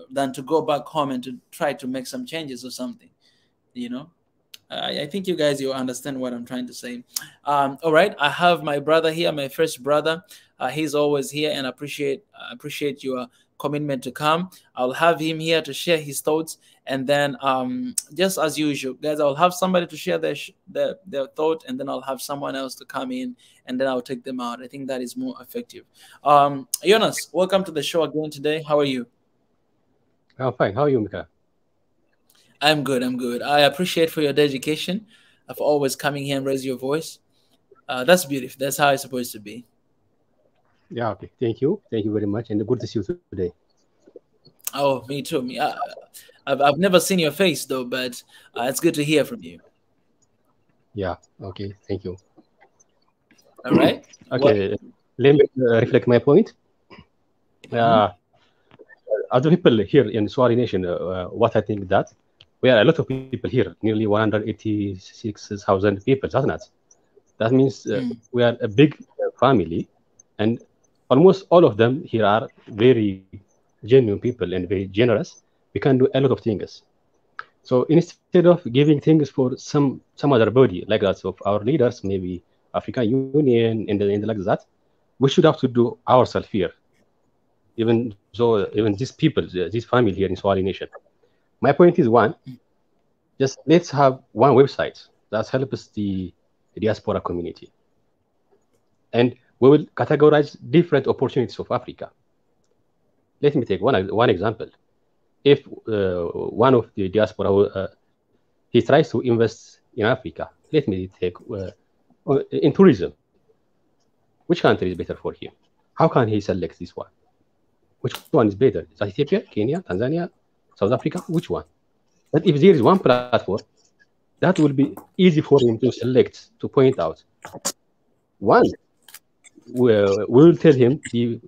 than to go back home and to try to make some changes or something, you know. I think you guys, you understand what I'm trying to say. All right, I have my brother here, my first brother. He's always here, and appreciate your commitment to come. I'll have him here to share his thoughts, and then just as usual, guys, I'll have somebody to share their thought, and then I'll have someone else to come in, and then I'll take them out. I think that is more effective. Jonas, welcome to the show again today. How are you? I'm fine. How are you, Mika? I'm good. I'm good. I appreciate for your dedication of always coming here and raise your voice. That's beautiful. That's how it's supposed to be. Yeah, okay. Thank you. Thank you very much. And good to see you today. Oh, me too. I've never seen your face though, but it's good to hear from you. Yeah, okay. Thank you. All right. Okay. Let me reflect my point. Other people here in Swahili Nation, what I think that we are a lot of people here, nearly 186,000 people, doesn't it? That means we are a big family, and almost all of them here are very genuine people and very generous. We can do a lot of things. So instead of giving things for some other body like that of our leaders, maybe African Union and like that, we should have to do ourselves here. Even these people, this family here in Swahili Nation. My point is one, just let's have one website that helps the diaspora community. And we will categorize different opportunities of Africa. Let me take one example. If one of the diaspora, he tries to invest in Africa, let me take in tourism. Which country is better for him? How can he select this one? Which one is better? Is that Ethiopia, Kenya, Tanzania, South Africa? Which one? But if there is one platform, that will be easy for him to select, to point out. One, we will tell him the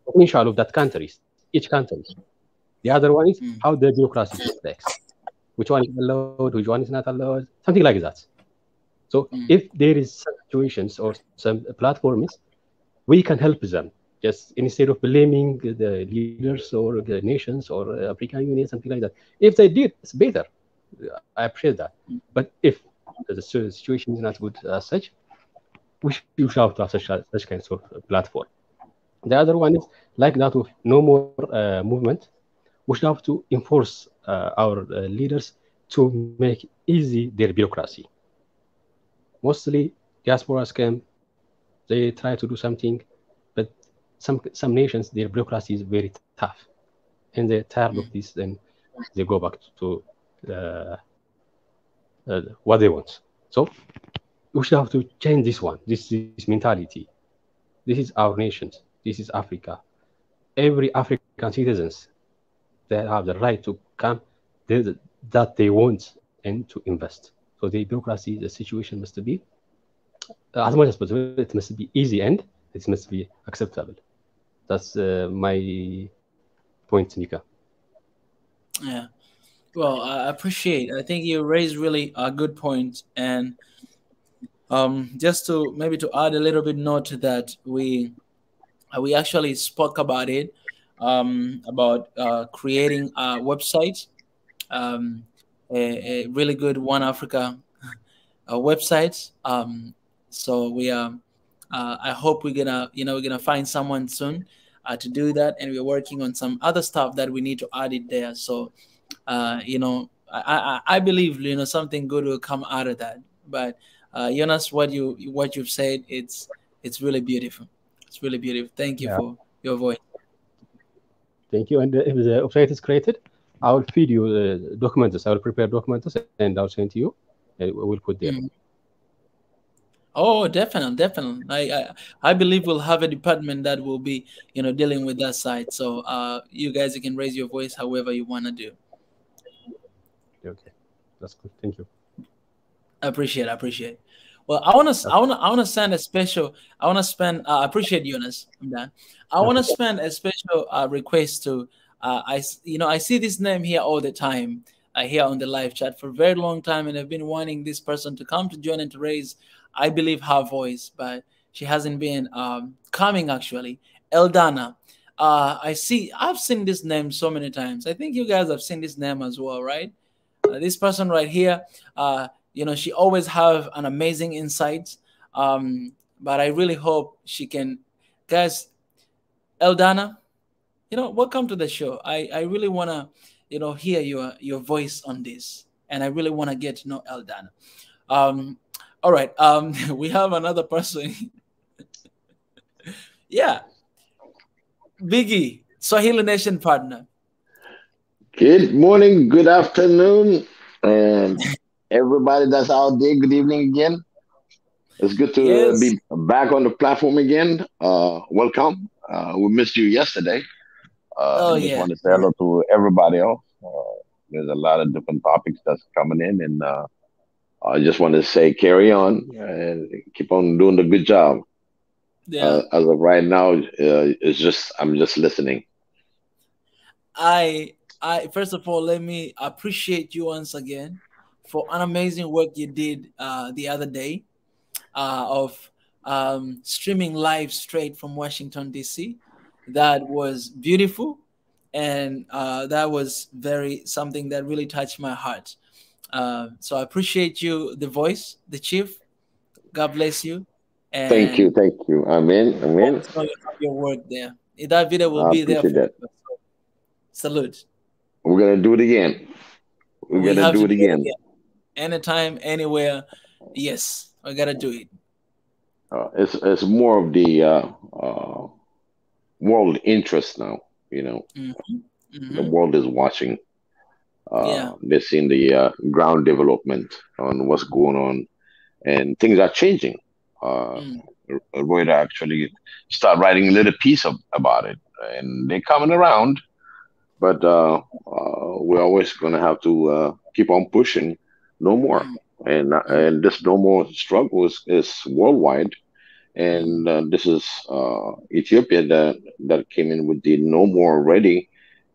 potential of that country, each country. The other one is how the bureaucracy works. Which one is allowed, which one is not allowed, something like that. So if there is some situations or some platforms, we can help them. Just instead of blaming the leaders or the nations or African Union, something like that. If they did, it's better. I appreciate that. But if the situation is not good as such, we should have to have such kinds of platform. The other one is like that of no more movement. We should have to enforce our leaders to make easy their bureaucracy. Mostly diasporas came, they try to do something, but some nations, their bureaucracy is very tough, and they're tired of this, then they go back to what they want. So we should have to change this one, this mentality. This is our nations. This is Africa. Every African citizens, they have the right to come that they want and to invest. So the bureaucracy, the situation must be, as much as possible, it must be easy and it must be acceptable. That's my point, Nika. Yeah. Well, I appreciate. I think you raised really a good point, and just to maybe to add a little bit more to that, we actually spoke about it, about creating a website, a really good One Africa website. So we are. I hope we're gonna find someone soon to do that, and we're working on some other stuff that we need to add it there. So I believe something good will come out of that. But Jonas, what you've said, it's really beautiful. It's really beautiful. Thank you for your voice. Thank you. And if the website is created, I will feed you the documents. I will prepare documents and I'll send to you. And we will put there. Oh, definitely. I believe we'll have a department that will be, dealing with that side. So you guys can raise your voice however you want to do. Okay, that's good. Thank you. I appreciate. Well, I wanna send a special. I wanna spend. I appreciate Eunice. I'm done. I wanna spend a special request to. I see this name here all the time. Here on the live chat for a very long time, and I've been wanting this person to come to join and to raise, I believe, her voice, but she hasn't been coming actually. Eldana. I've seen this name so many times. I think you guys have seen this name as well, right? This person right here. she always have an amazing insight. But I really hope she can, guys. Eldana, welcome to the show. I really wanna, hear your voice on this, and I really wanna get to know Eldana. All right. We have another person. Yeah, Biggie, Swahili Nation partner. Good morning, good afternoon, and everybody that's out there, good evening again. It's good to Yes. be back on the platform again. Welcome. We missed you yesterday. Oh I just yeah. want to say hello to everybody else. There's a lot of different topics that's coming in, and I just want to say carry on and keep on doing the good job. Yeah. As of right now, I'm just listening. I first of all, let me appreciate you once again for an amazing work you did the other day of streaming live straight from Washington D.C. That was beautiful, and that was very something that really touched my heart. So I appreciate you, the voice, the chief. God bless you, Thank you, and thank you. Amen, amen. always know you have your work there. That video will I be there appreciate for that. you. So, salute. We're gonna do it again. We're We gonna have do to it do it again. again. Anytime, anywhere. Yes, we gotta do it. It's more of the world interest now. You know, Hmm. the Hmm. world is watching. Yeah. They're seeing the ground development on what's going on, and things are changing. Uh, Mm. we're to actually start writing a little piece about it, and they're coming around. But we're always going to have to keep on pushing. No more, Mm. Mm. and this no more struggle is worldwide. Mm. And this is Ethiopia that came in with the no more already,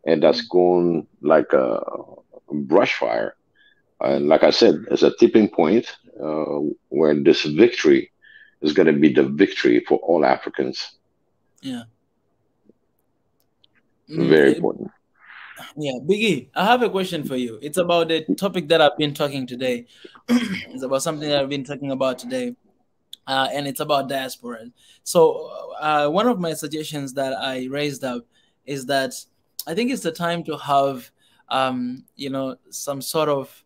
and that's Mm. going like a brush fire. And Mm. like I said, it's a tipping point where this victory is going to be the victory for all Africans. Yeah. Very important. Yeah, Biggie, I have a question for you. It's about the topic that I've been talking today. It's about something that I've been talking about today, and it's about diaspora. So, one of my suggestions that I raised up is that I think it's the time to have, some sort of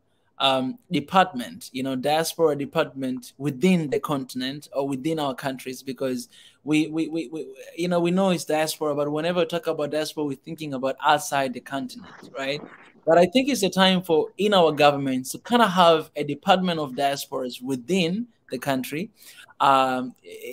department, diaspora department within the continent or within our countries, because we know it's diaspora, but whenever we talk about diaspora, we're thinking about outside the continent, right? But I think it's a time for in our governments to kind of have a department of diasporas within the country,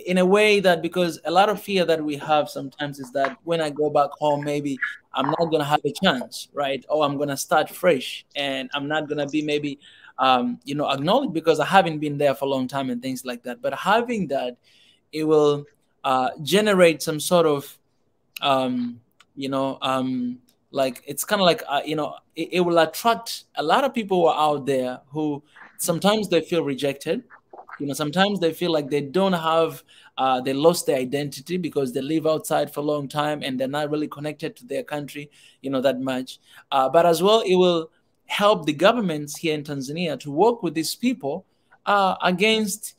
in a way that, because a lot of fear that we have sometimes is that when I go back home, maybe I'm not gonna have a chance, right? Or I'm gonna start fresh, and I'm not gonna be maybe, acknowledged because I haven't been there for a long time and things like that. But having that, it will generate some sort of um, you know, like it's kind of like it will attract a lot of people who are out there who sometimes they feel rejected. Sometimes they feel like they don't have, they lost their identity because they live outside for a long time and they're not really connected to their country, that much. But as well, it will help the governments here in Tanzania to work with these people against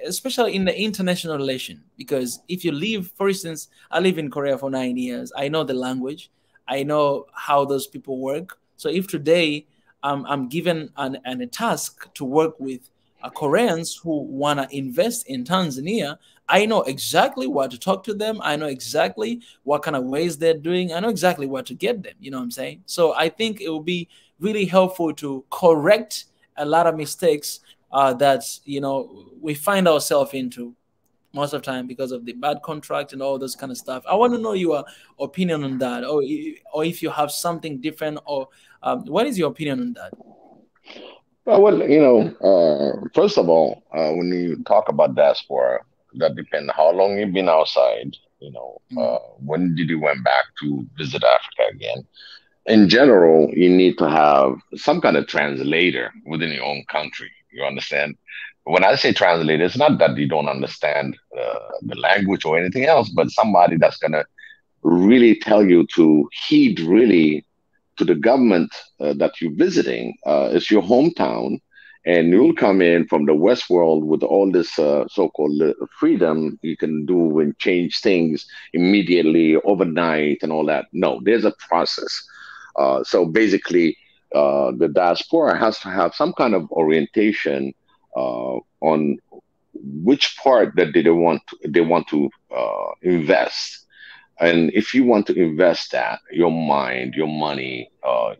especially in the international relation, because if you live, for instance, I live in Korea for 9 years. I know the language, I know how those people work. So if today I'm given a task to work with Koreans who want to invest in Tanzania, I know exactly what to talk to them. I know exactly what kind of ways they're doing. I know exactly what to get them. You know what I'm saying? So I think it will be really helpful to correct a lot of mistakes that we find ourselves into most of the time because of the bad contract and all those kind of stuff. I want to know your opinion on that, or if you have something different, or what is your opinion on that? Well, first of all, when you talk about diaspora, that depends how long you've been outside. Mm. When did you went back to visit Africa again? In general, you need to have some kind of translator within your own country. You understand? When I say translator, it's not that you don't understand the language or anything else, but somebody that's gonna really tell you to heed really to the government that you're visiting. It's your hometown, and you'll come in from the West world with all this so-called freedom you can do and change things immediately, overnight, and all that. No, there's a process. So basically, the diaspora has to have some kind of orientation on which part that they want to invest. And if you want to invest that, your mind, your money,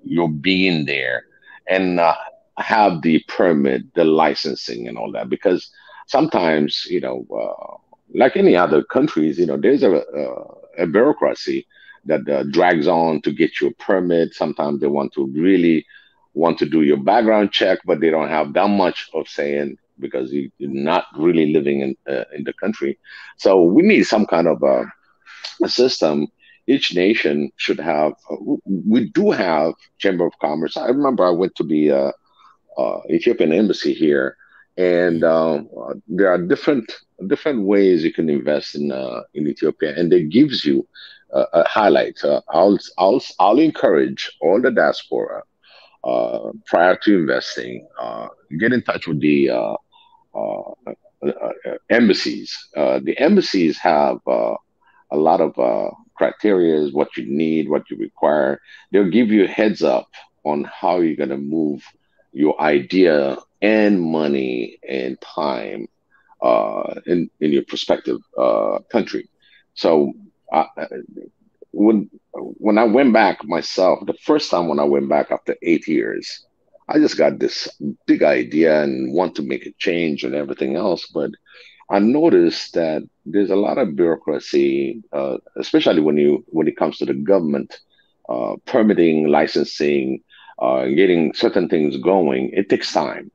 your being there, and have the permit, the licensing, and all that, because sometimes, like any other countries, there's a bureaucracy that drags on to get you a permit. Sometimes they want to do your background check, but they don't have that much of saying because you're not really living in the country. So we need some kind of a system. Each nation should have. We do have Chamber of Commerce. I remember I went to the Ethiopian embassy here, and there are different ways you can invest in Ethiopia, and it gives you a highlight. I'll encourage all the diaspora prior to investing, get in touch with the embassies. The embassies have a lot of criteria, what you need, what you require. They'll give you a heads up on how you're going to move your idea and money and time in your prospective country. So uh, when I went back myself, the first time when I went back after 8 years, I just got this big idea and want to make a change and everything else. But I noticed that there's a lot of bureaucracy, especially when it comes to the government, permitting, licensing, getting certain things going. It takes time.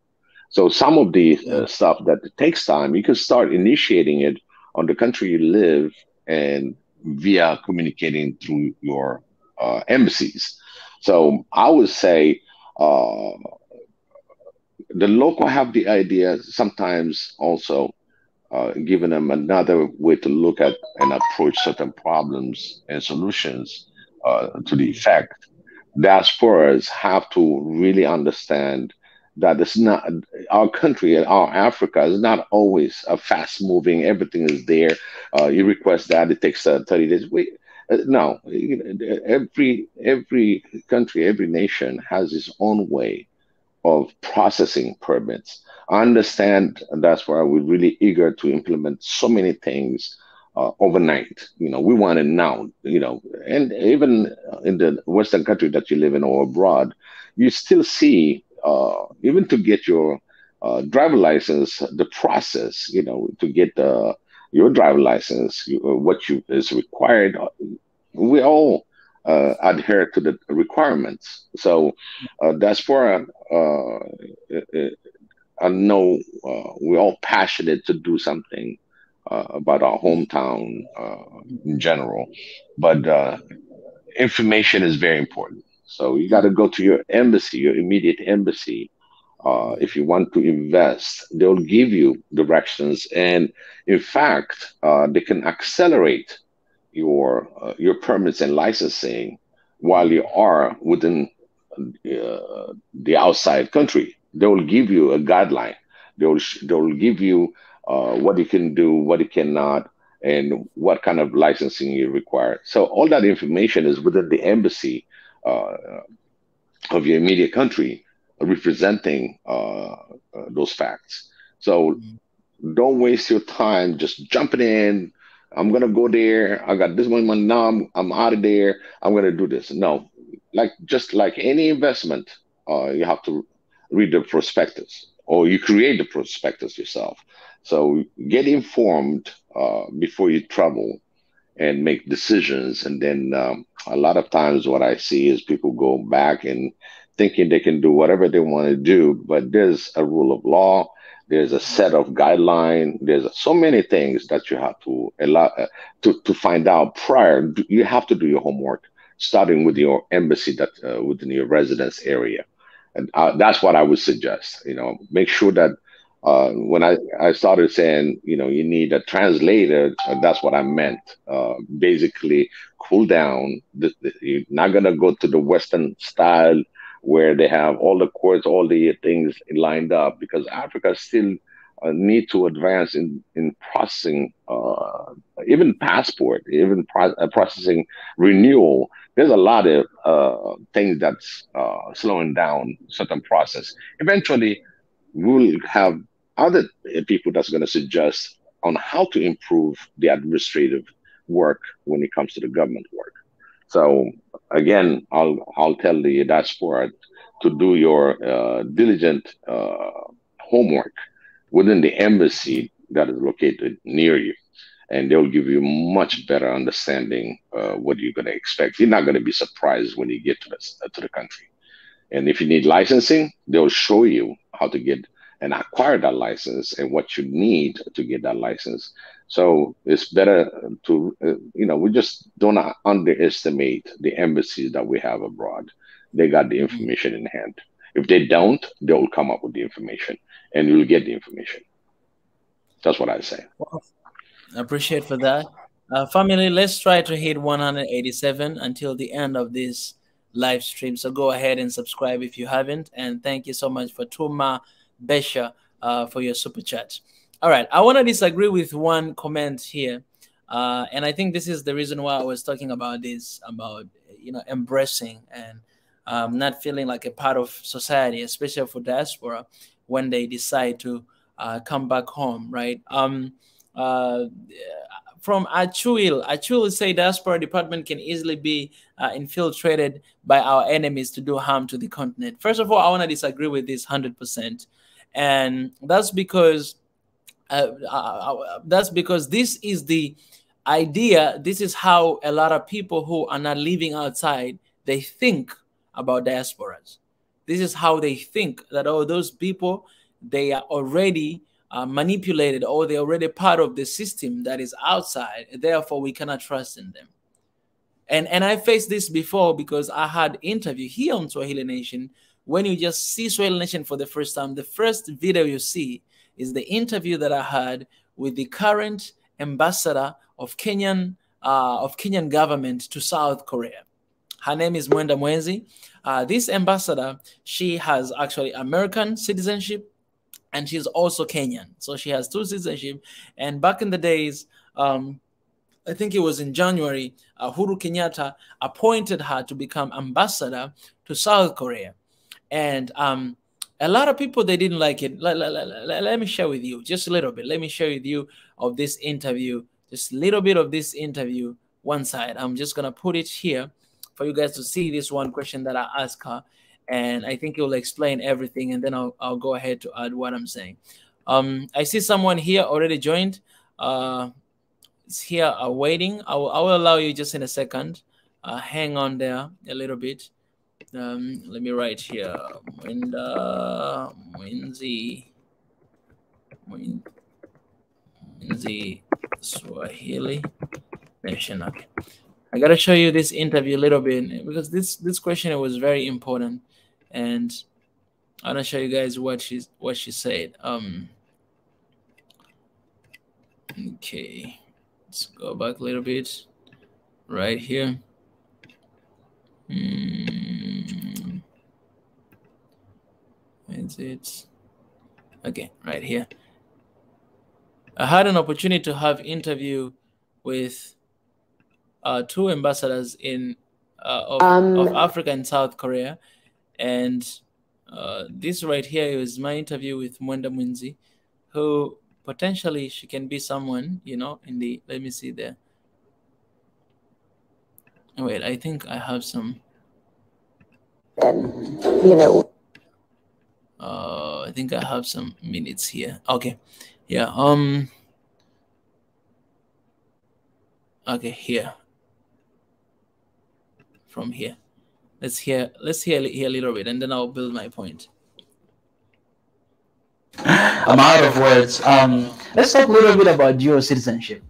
So some of the Yeah. stuff that takes time, you can start initiating it on the country you live and via communicating through your embassies. So I would say uh, the local have the idea. Sometimes also giving them another way to look at and approach certain problems and solutions to the effect. Diasporas have to really understand that it's not our country, our Africa is not always a fast moving. Everything is there. You request that it takes 30 days. No, every country, every nation has its own way of processing permits. I understand, and that's why we're really eager to implement so many things overnight. We want it now. And even in the Western country that you live in or abroad, you still see even to get your driver license, the process. To get your driver license, what you is required. We all adhere to the requirements. So diaspora, I know we're all passionate to do something about our hometown in general, but information is very important. So you got to go to your embassy, your immediate embassy. If you want to invest, they'll give you directions, and in fact, they can accelerate your permits and licensing while you are within the outside country. They will give you a guideline. They will give you what you can do, what you cannot, and what kind of licensing you require. So all that information is within the embassy uh, of your immediate country, representing those facts. So don't waste your time just jumping in. I'm gonna go there. I got this much money now. I'm out of there. I'm gonna do this. No, just like any investment, you have to read the prospectus, or you create the prospectus yourself. So get informed before you travel and make decisions. And then a lot of times, what I see is people go back and thinking they can do whatever they want to do, but there's a rule of law. There's a set of guideline. There's so many things that you have to allow to find out prior. You have to do your homework, starting with your embassy that within your residence area, and that's what I would suggest. Make sure that when I started saying, you need a translator, that's what I meant. Basically, cool down. You're not going to go to the Western style where they have all the courts, all the things lined up, because Africa still need to advance in processing, even passport, even processing renewal. There's a lot of things that's slowing down certain process. Eventually, we'll have other people that's going to suggest on how to improve the administrative work when it comes to the government work. So again, I'll tell the diaspora to do your diligent homework within the embassy that is located near you, and they'll give you much better understanding what you're going to expect. You're not going to be surprised when you get to the country. And if you need licensing, they'll show you how to get and acquire that license and what you need to get that license. So it's better to, we just don't underestimate the embassies that we have abroad. They got the information in hand. If they don't, they'll come up with the information and you'll get the information. That's what I say. Well, I appreciate for that. Family, let's try to hit 187 until the end of this live stream. So go ahead and subscribe if you haven't. And thank you so much for Tuma Besha for your super chat. All right, I want to disagree with one comment here, and I think this is the reason why I was talking about this, about embracing and not feeling like a part of society, especially for diaspora when they decide to come back home, right? From Achuil say diaspora department can easily be infiltrated by our enemies to do harm to the continent. First of all, I want to disagree with this 100%. And that's because this is the idea. This is how a lot of people who are not living outside, they think about diasporas. This is how they think that, oh, those people, they are already manipulated, or they're already part of the system that is outside. Therefore, we cannot trust in them. And I faced this before because I had interview here on Swahili Nation. When you just see Swahili Nation for the first time, the first video you see is the interview that I had with the current ambassador of Kenyan government to South Korea. Her name is Mundo Munzee. This ambassador, she has actually American citizenship, and she's also Kenyan. So she has two citizenship. And back in the days, I think it was in January, Uhuru Kenyatta appointed her to become ambassador to South Korea. And a lot of people, they didn't like it. Let me share with you just a little bit. Let me share with you of this interview, just a little bit of this interview, one side. I'm just going to put it here for you guys to see this one question that I asked her. And I think it will explain everything. And then I'll go ahead to add what I'm saying. I see someone here already joined. It's here waiting. I will allow you just in a second. Hang on there a little bit. Let me write here. Mundo Munzee Swahili Nation. Okay. I gotta show you this interview a little bit because this question was very important, and I wanna show you guys what she said. Okay, let's go back a little bit. Right here. Is it okay? Right here. I had an opportunity to have interview with two ambassadors of Africa and South Korea, and this right here is my interview with Mundo Munzee, who potentially she can be someone, in the, let me see there. Wait, I think I have some. I think I have some minutes here. Okay, yeah. Okay, here. From here, let's hear a little bit, and then I'll build my point. I'm out of words. Let's talk a little bit about dual citizenship.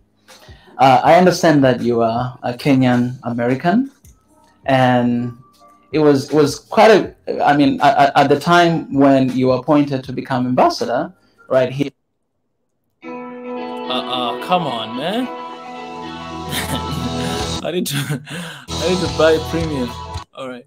I understand that you are a Kenyan American, and it was quite a. I mean, at the time when you were appointed to become ambassador, right here. Come on, man. I need to buy premium. All right.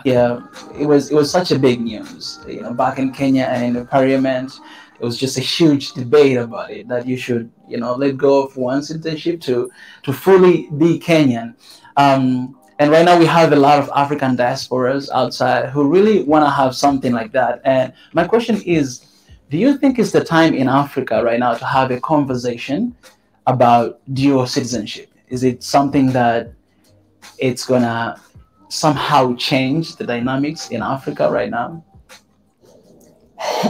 Yeah, it was such a big news, back in Kenya and in the parliament. It was just a huge debate about it, that you should, let go of one citizenship to fully be Kenyan. And right now we have a lot of African diasporas outside who really want to have something like that. And my question is, do you think it's the time in Africa right now to have a conversation about dual citizenship? Is it something that it's gonna somehow change the dynamics in Africa right now?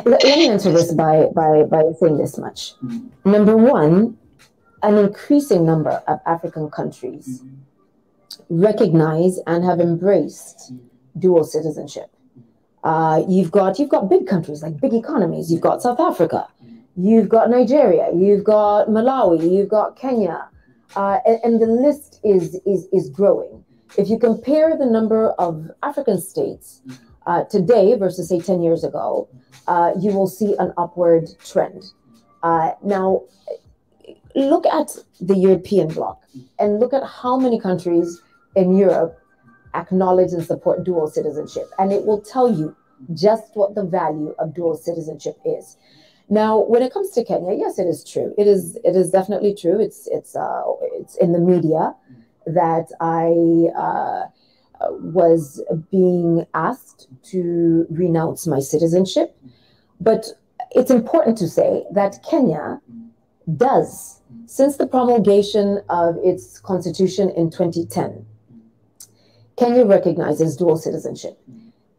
Let me answer this by saying this much. Number one, an increasing number of African countries recognize and have embraced dual citizenship. You've got big countries, like big economies. You've got South Africa, you've got Nigeria, you've got Malawi, you've got Kenya, and the list is growing. If you compare the number of African states today versus, say, 10 years ago, you will see an upward trend. Now, look at the European bloc and look at how many countries in Europe acknowledge and support dual citizenship, and it will tell you just what the value of dual citizenship is. Now, when it comes to Kenya, yes, it is true. It is definitely true. It's in the media that I was being asked to renounce my citizenship. But it's important to say that Kenya does, since the promulgation of its constitution in 2010, Kenya recognizes dual citizenship.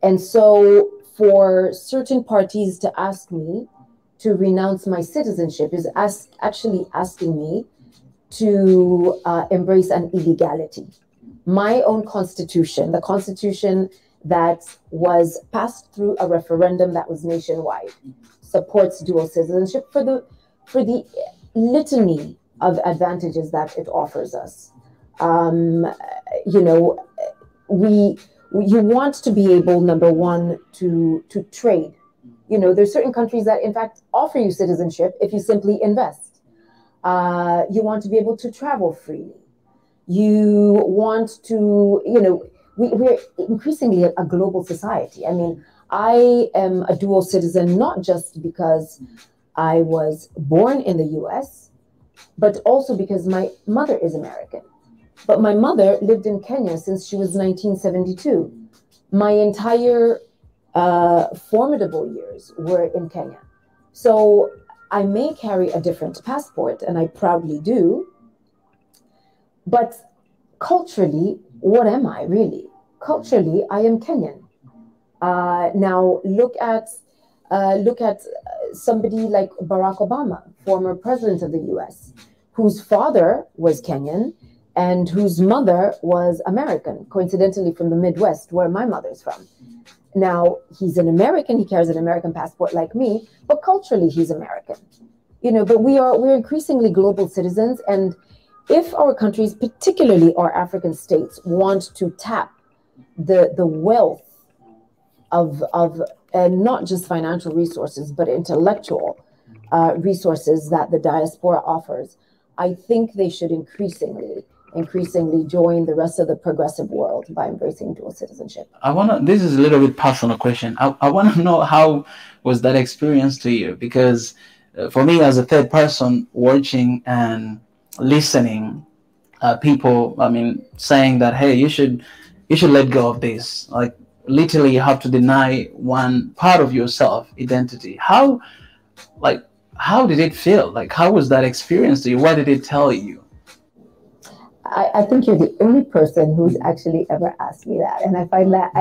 And so for certain parties to ask me to renounce my citizenship is actually asking me to embrace an illegality. My own constitution, the constitution that was passed through a referendum that was nationwide, supports dual citizenship for the litany of advantages that it offers us. You want to be able, number one, to trade. There's certain countries that in fact offer you citizenship if you simply invest. You want to be able to travel freely. You want to, we're increasingly a global society. I mean, I am a dual citizen, not just because I was born in the US, but also because my mother is American. But my mother lived in Kenya since she was 1972. My entire formidable years were in Kenya. So I may carry a different passport, and I proudly do. But culturally, what am I really? Culturally, I am Kenyan. Now look at somebody like Barack Obama, former president of the US, whose father was Kenyan and whose mother was American, coincidentally from the Midwest, where my mother's from. Now, he's an American, he carries an American passport like me, but culturally he's American. But we're increasingly global citizens, and if our countries, particularly our African states, want to tap the wealth of not just financial resources, but intellectual resources that the diaspora offers, I think they should increasingly join the rest of the progressive world by embracing dual citizenship. This is a little bit personal question. I want to know, how was that experience to you? Because for me, as a third person watching and listening, people, saying that, hey, you should let go of this. Like, literally, you have to deny one part of yourself, identity. How did it feel? Like, how was that experience to you? What did it tell you? I think you're the only person who's actually ever asked me that, and I find that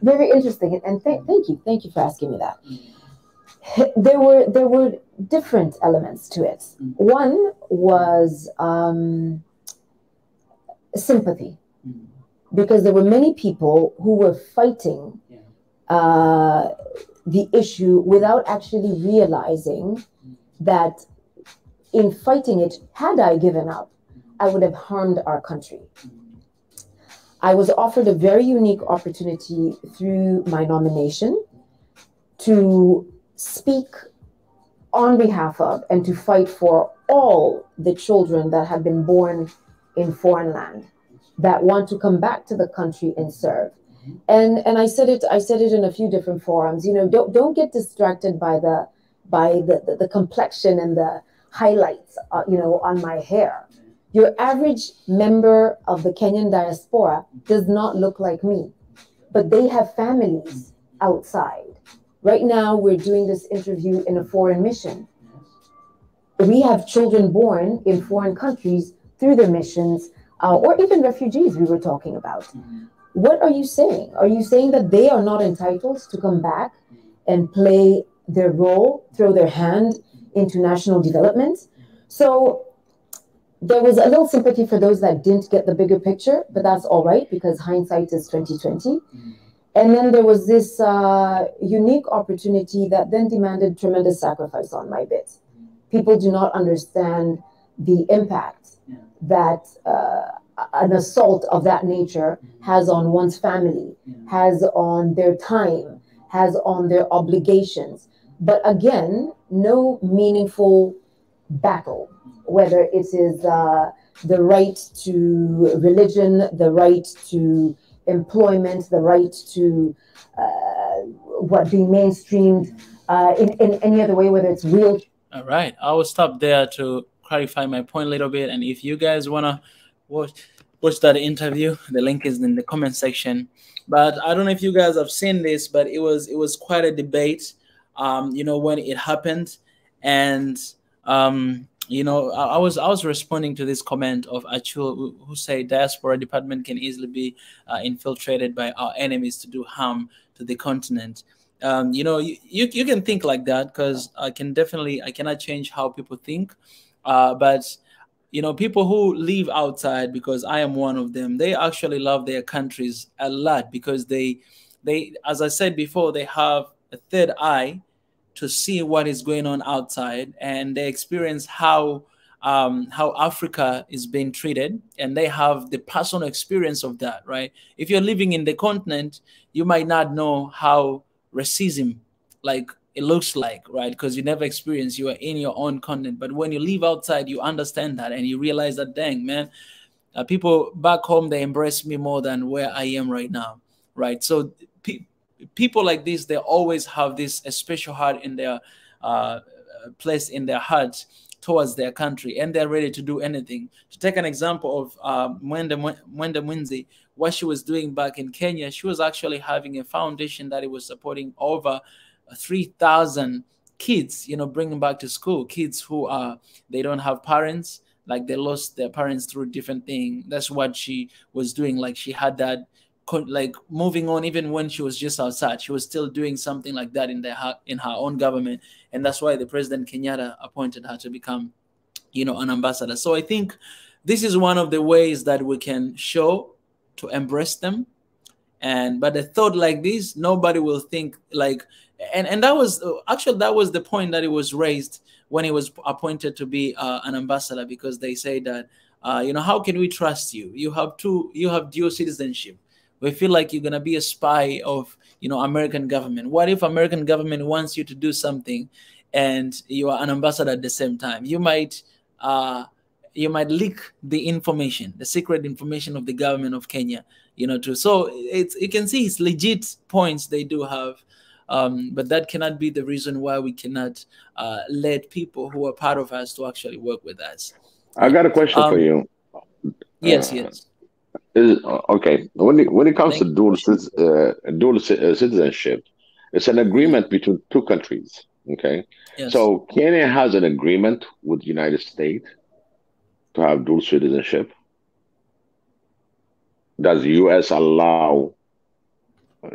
very interesting. And thank you for asking me that. There were different elements to it. One was sympathy, because there were many people who were fighting the issue without actually realizing that in fighting it, had I given up, I would have harmed our country. I was offered a very unique opportunity through my nomination to speak on behalf of and to fight for all the children that have been born in foreign land that want to come back to the country and serve. And I said it in a few different forums. You know, don't get distracted by the complexion and the highlights, you know, on my hair. Your average member of the Kenyan diaspora does not look like me, but they have families outside. Right now, we're doing this interview in a foreign mission. We have children born in foreign countries through their missions, or even refugees we were talking about. What are you saying? Are you saying that they are not entitled to come back and play their role, throw their hand into national development? So there was a little sympathy for those that didn't get the bigger picture, but that's all right because hindsight is 2020. And then there was this unique opportunity that then demanded tremendous sacrifice on my bit. People do not understand the impact that an assault of that nature has on one's family, has on their time, has on their obligations. But again, no meaningful battle, whether it is the right to religion, the right to employment, the right to what being mainstreamed in any other way, whether it's real. All right, I will stop there to clarify my point a little bit. And if you guys wanna watch that interview, the link is in the comment section. But I don't know if you guys have seen this, but it was quite a debate, you know, when it happened. And you know, I was responding to this comment of Achul, who say diaspora department can easily be infiltrated by our enemies to do harm to the continent. You know, you can think like that because I cannot change how people think, but you know, people who live outside, because I am one of them, they actually love their countries a lot because they, as I said before, they have a third eye to see what is going on outside, and they experience how Africa is being treated, and they have the personal experience of that, right? If you're living in the continent, you might not know how racism like it looks like, right? Because you never experienced, you are in your own continent. But when you live outside, you understand that, and you realize that, dang, man, people back home, they embrace me more than where I am right now, right? So people like this, they always have this a special heart in their place in their hearts towards their country, and they're ready to do anything. To take an example of Mundo Munzee, what she was doing back in Kenya, she was actually having a foundation that it was supporting over 3,000 kids, you know, bringing back to school, kids who they don't have parents, like they lost their parents through different things. That's what she was doing. Like she had that, like moving on, even when she was just outside, she was still doing something like that in her own government. And that's why the President Kenyatta appointed her to become, you know, an ambassador. So I think this is one of the ways that we can show to embrace them. But a thought like this, nobody will think like, and that was actually, that was the point that it was raised when he was appointed to be an ambassador, because they say that, you know, how can we trust you? You have dual citizenship. We feel like you're going to be a spy of, you know, American government. What if American government wants you to do something and you are an ambassador at the same time? You might leak the information, the secret information of the government of Kenya, you know, too. So you can see it's legit points they do have. But that cannot be the reason why we cannot let people who are part of us to actually work with us. I got a question for you. Yes, yes. Okay, when it comes to dual citizenship, it's an agreement between two countries. Okay, yes. So Kenya has an agreement with the United States to have dual citizenship. Does the U.S. allow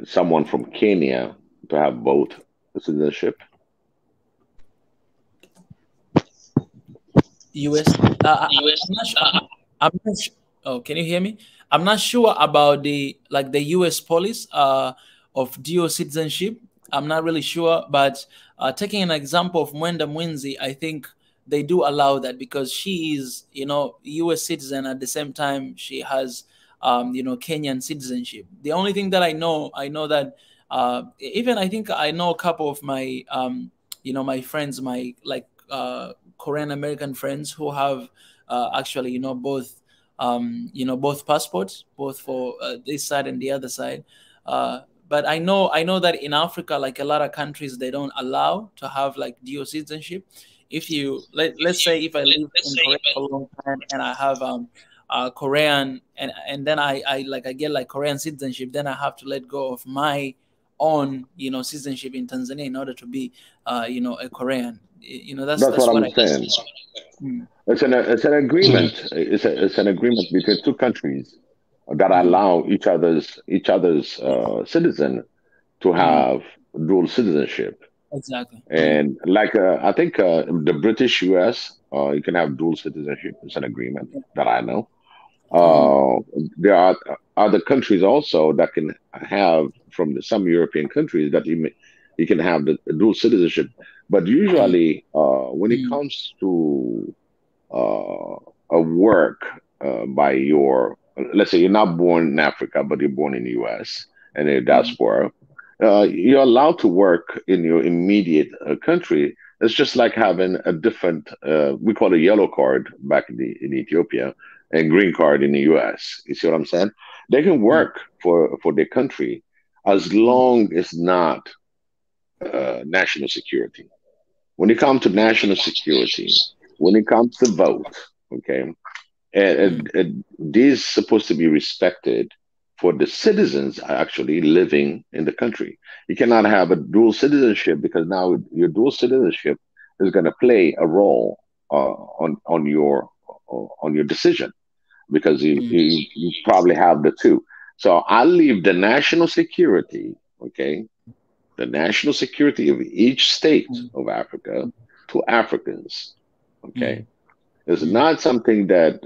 someone from Kenya to have both citizenship? U.S. I'm not sure. Oh, can you hear me? I'm not sure about the U.S. policy of dual citizenship. I'm not really sure, but taking an example of Mundo Munzee, I think they do allow that because she is, you know, U.S. citizen. At the same time, she has Kenyan citizenship. The only thing that I know that even I think I know a couple of my my friends, my Korean American friends who have actually both both passports, both for this side and the other side. But I know that in Africa, like a lot of countries, they don't allow to have like dual citizenship. If you let's say if I live in Korea for a long time and I have Korean and then I get like Korean citizenship, then I have to let go of my own citizenship in Tanzania in order to be a Korean. That's what what I'm saying. It's an agreement. It's an agreement between two countries that allow each other's citizen to have dual citizenship. Exactly. And like I think the British U.S. You can have dual citizenship. It's an agreement that I know. There are other countries also that can have from some European countries that you can have the dual citizenship. But usually, when it comes to a work by let's say you're not born in Africa, but you're born in the U.S. and in diaspora, you're allowed to work in your immediate country. It's just like having a different, we call it yellow card back in Ethiopia and green card in the U.S. You see what I'm saying? They can work for their country as long as not national security. When it comes to national security, when it comes to vote, okay, and these supposed to be respected for the citizens actually living in the country. You cannot have a dual citizenship because now your dual citizenship is going to play a role on your decision because you probably have the two. So I leave the national security, okay, the national security of each state of Africa to Africans, okay. It's not something that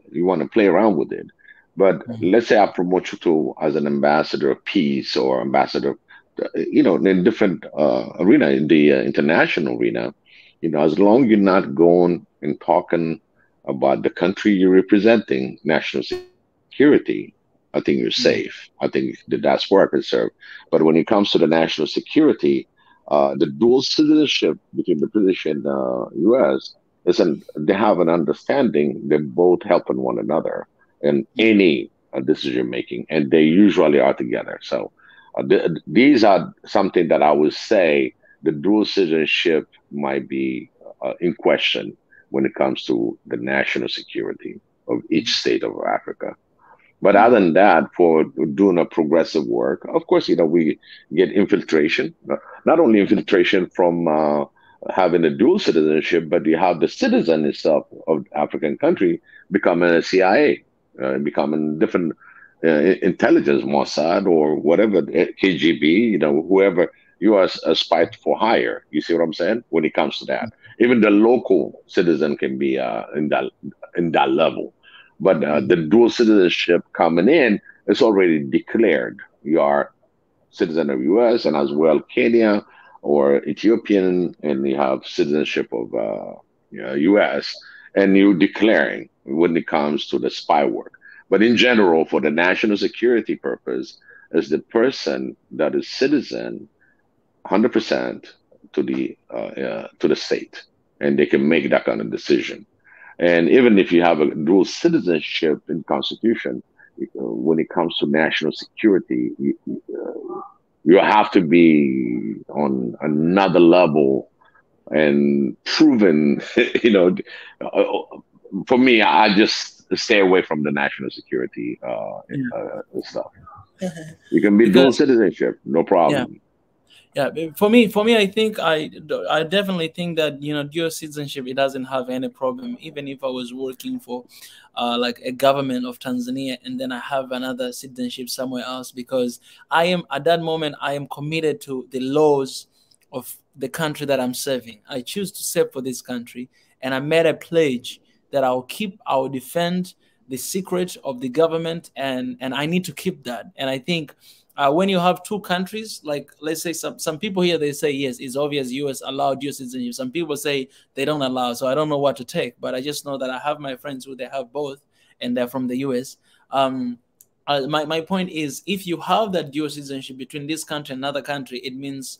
you want to play around with it. But let's say I promote you to as an ambassador of peace or ambassador, in different arena, in the international arena, as long as you're not going and talking about the country you're representing, national security, I think you're safe. I think that's where I can serve. But when it comes to the national security, the dual citizenship between the British and U.S. they have an understanding. They're both helping one another in any decision making, and they usually are together. So these are something that I would say the dual citizenship might be in question when it comes to the national security of each state of Africa. But other than that, for doing a progressive work, of course, we get infiltration, not only infiltration from having a dual citizenship, but you have the citizen itself of the African country becoming a CIA, becoming different intelligence, Mossad or whatever, KGB, whoever you are a spy for hire. You see what I'm saying? When it comes to that, even the local citizen can be in that level. But the dual citizenship coming in is already declared. You are citizen of U.S. and as well Kenya or Ethiopian, and you have citizenship of U.S. and you're declaring when it comes to the spy work. But in general, for the national security purpose, is the person that is citizen 100% to the state, and they can make that kind of decision. And even if you have a dual citizenship in Constitution, when it comes to national security, you have to be on another level and proven. For me, I just stay away from the national security stuff. You can be dual citizenship, no problem. Yeah. Yeah, for me, I think I definitely think that dual citizenship, it doesn't have any problem. Even if I was working for like a government of Tanzania and then I have another citizenship somewhere else, because I am at that moment I am committed to the laws of the country that I'm serving. I choose to serve for this country, and I made a pledge that I will defend the secret of the government, and I need to keep that. And I think. When you have two countries, like let's say some people here, they say, yes, it's obvious US allowed dual citizenship. Some people say they don't allow. So I don't know what to take. But I just know that I have my friends who they have both and they're from the US. My point is, if you have that dual citizenship between this country and another country, it means,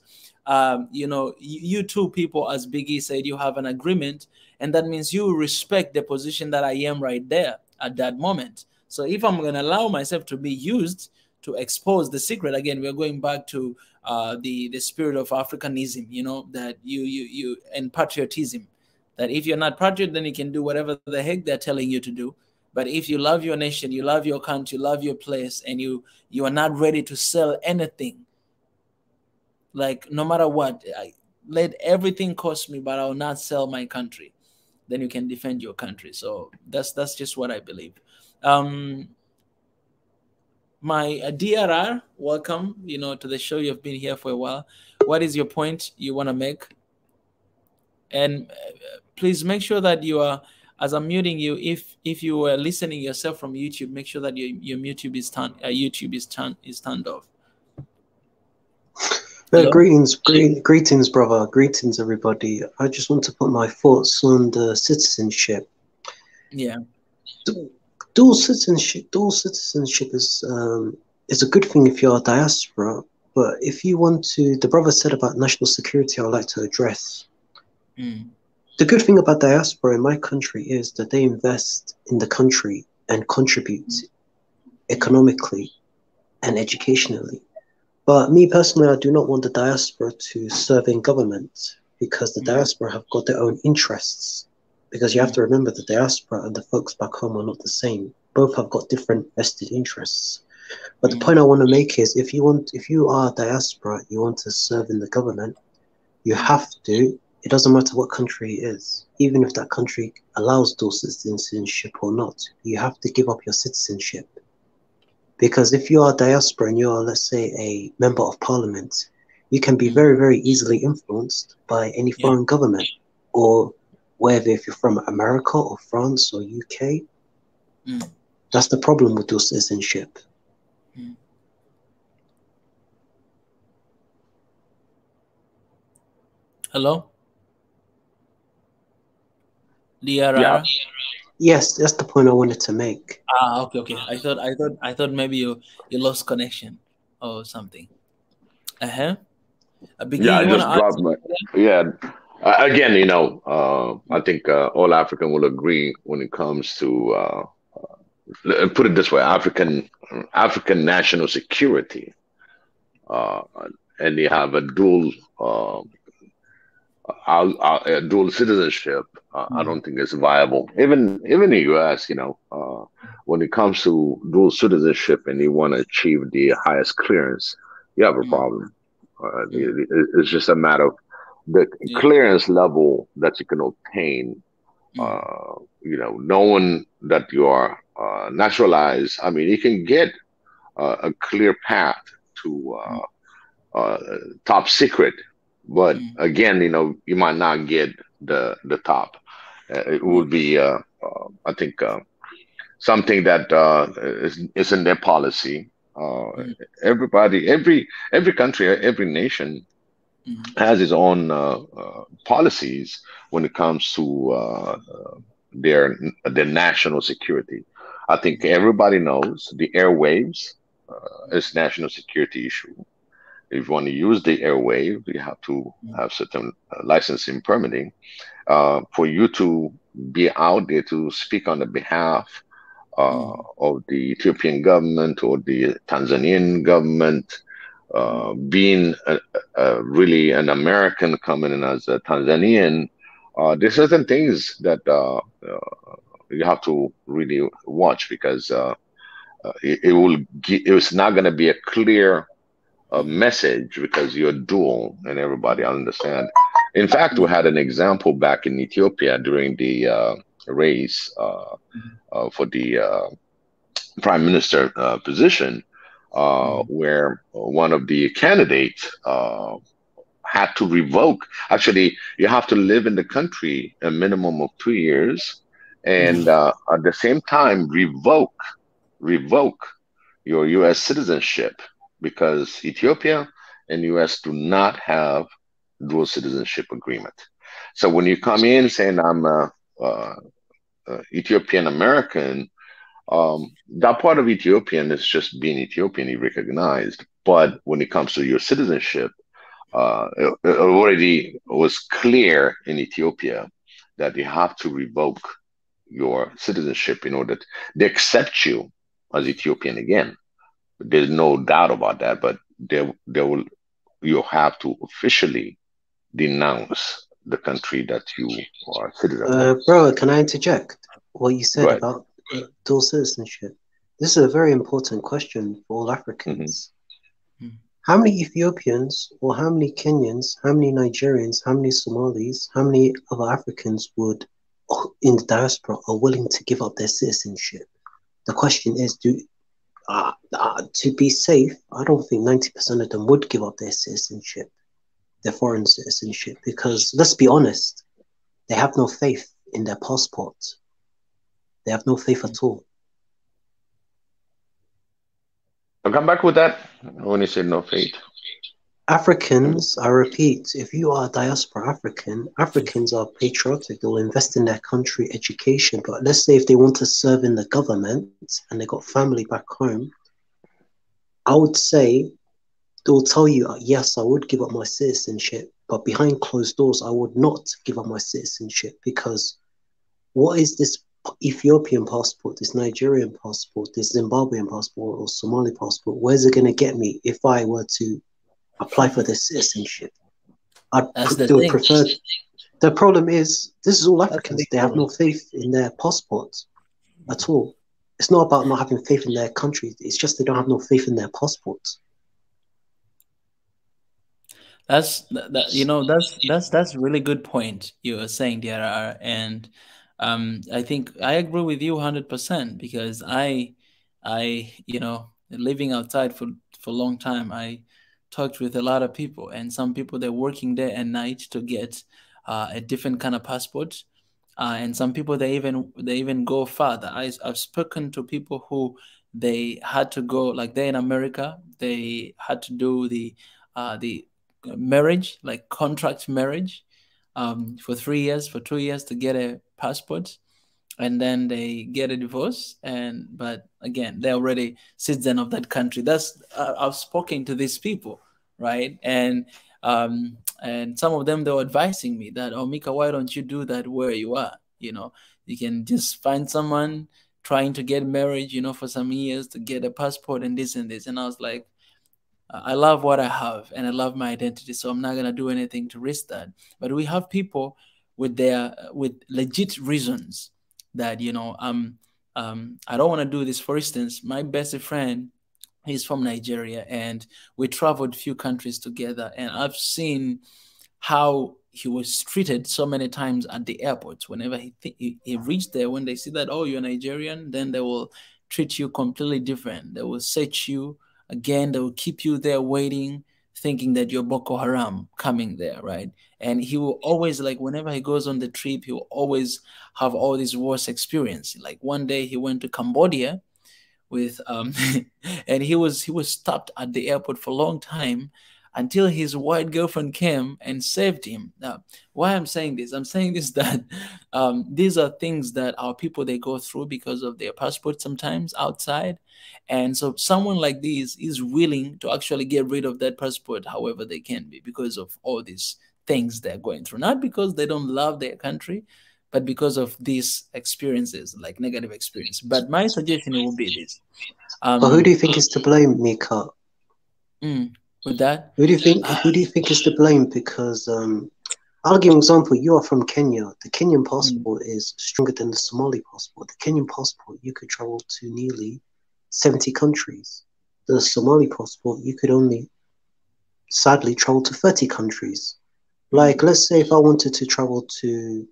you two people, as Biggie said, you have an agreement, and that means you respect the position that I am right there at that moment. So if I'm going to allow myself to be used to expose the secret, again, we're going back to the spirit of Africanism, that you and patriotism, that if you're not patriot, then you can do whatever the heck they're telling you to do. But if you love your nation, you love your country, you love your place, and you are not ready to sell anything, like no matter what, let everything cost me, but I will not sell my country, then you can defend your country. So that's just what I believe. My DRR, welcome, to the show. You've been here for a while. What is your point you want to make? And please make sure that you are, as I'm muting you, if you were listening yourself from YouTube, make sure that your YouTube is turned off. Greetings, brother. Greetings, everybody. I just want to put my thoughts on the citizenship. Yeah. Dual citizenship is a good thing if you're a diaspora, but if you want to, the brother said about national security, I would like to address. The good thing about diaspora in my country is that they invest in the country and contribute economically and educationally. But me personally, I do not want the diaspora to serve in government, because the diaspora have got their own interests. Because you have to remember, the diaspora and the folks back home are not the same. Both have got different vested interests. But the point I want to make is, if you are a diaspora, you want to serve in the government, you have to. It doesn't matter what country it is, even if that country allows dual citizenship or not, you have to give up your citizenship. Because if you are a diaspora and you are, let's say, a member of parliament, you can be very, very easily influenced by any foreign government, or whether if you're from America or France or UK. That's the problem with dual citizenship. Hello? Liya Regassa? Yes, that's the point I wanted to make. Okay. I thought maybe you lost connection or something. I just dropped my. Again, I think all African will agree when it comes to put it this way: African national security, and they have a dual citizenship. I don't think it's viable. Even in the U.S., when it comes to dual citizenship and you want to achieve the highest clearance, you have a problem. It's just a matter of the clearance level that you can obtain. Knowing that you are naturalized. I mean, you can get a clear path to top secret, but again, you might not get the top. It would be, I think, something that is in their policy. Everybody, every country, every nation has its own policies when it comes to their national security. I think everybody knows the airwaves is national security issue. If you want to use the airwave, you have to have certain licensing permitting. For you to be out there to speak on the behalf of the Ethiopian government or the Tanzanian government, being really an American coming in as a Tanzanian, there's certain things that you have to really watch, because it's not going to be a clear message, because you're dual and everybody understand. In fact, we had an example back in Ethiopia during the race for the prime minister position, where one of the candidates had to revoke. Actually, you have to live in the country a minimum of 2 years, and at the same time revoke your U.S. citizenship, because Ethiopia and U.S. do not have dual citizenship agreement. So when you come in saying I'm a Ethiopian American, That part of Ethiopian is just being Ethiopian recognized. But when it comes to your citizenship, it already was clear in Ethiopia that you have to revoke your citizenship in order they accept you as Ethiopian again. There's no doubt about that, but they will you have to officially denounce the country that you are citizen of. Bro, can I interject what you Go said ahead. about dual citizenship? This is a very important question for all Africans. How many Ethiopians or how many Kenyans, how many Nigerians, how many Somalis, how many other Africans would in the diaspora are willing to give up their citizenship? The question is, to be safe, I don't think 90% of them would give up their citizenship, their foreign citizenship, because let's be honest, they have no faith in their passport. They have no faith at all. I'll come back with that when you say no faith. Africans, I repeat, if you are a diaspora African, Africans are patriotic. They'll invest in their country education. But let's say if they want to serve in the government and they got family back home, I would say they'll tell you, yes, I would give up my citizenship, but behind closed doors, I would not give up my citizenship, because what is this Ethiopian passport, this Nigerian passport, this Zimbabwean passport or Somali passport? Where's it going to get me if I were to apply for the citizenship? Prefer. The problem is, this is all Africans. They have no faith in their passports at all. It's not about not having faith in their country. It's just they don't have no faith in their passports. That's a really good point you are saying, DRR, and I think I agree with you 100%, because I living outside for a long time, I talked with a lot of people, and some people they're working day and night to get a different kind of passport, and some people they even go farther. I've spoken to people who they had to go, like they're in America, they had to do the marriage, like contract marriage, for 3 years, for 2 years to get a passport, and then they get a divorce, but again they're already citizen of that country. That's I've spoken to these people, right? And some of them, they were advising me that, oh Mika, why don't you do that where you are? You can just find someone trying to get married, for some years to get a passport and this and this. And I was like, I love what I have and I love my identity, so I'm not gonna do anything to risk that. But we have people with legit reasons that I don't want to do this. For instance, my best friend, he's from Nigeria, and we traveled a few countries together, and I've seen how he was treated so many times at the airports. Whenever he reached there, when they see that, oh, you're Nigerian, then they will treat you completely different. They will search you. Again, they will keep you there waiting, thinking that you're Boko Haram coming there, right? And he will always, like, whenever he goes on the trip, he will always have all this worst experience. Like one day he went to Cambodia with and he was stopped at the airport for a long time until his white girlfriend came and saved him. Now, why I'm saying this? I'm saying this that these are things that our people, they go through because of their passport sometimes outside. And so someone like this is willing to actually get rid of that passport however they can be, because of all these things they're going through. Not because they don't love their country, but because of these experiences, like negative experience. But my suggestion will be this. But who do you think is to blame, Mika? With that, who do you think is to blame? Because I'll give an example. You are from Kenya. The Kenyan passport is stronger than the Somali passport. The Kenyan passport, you could travel to nearly 70 countries. The Somali passport, you could only, sadly, travel to 30 countries. Like, let's say if I wanted to travel to,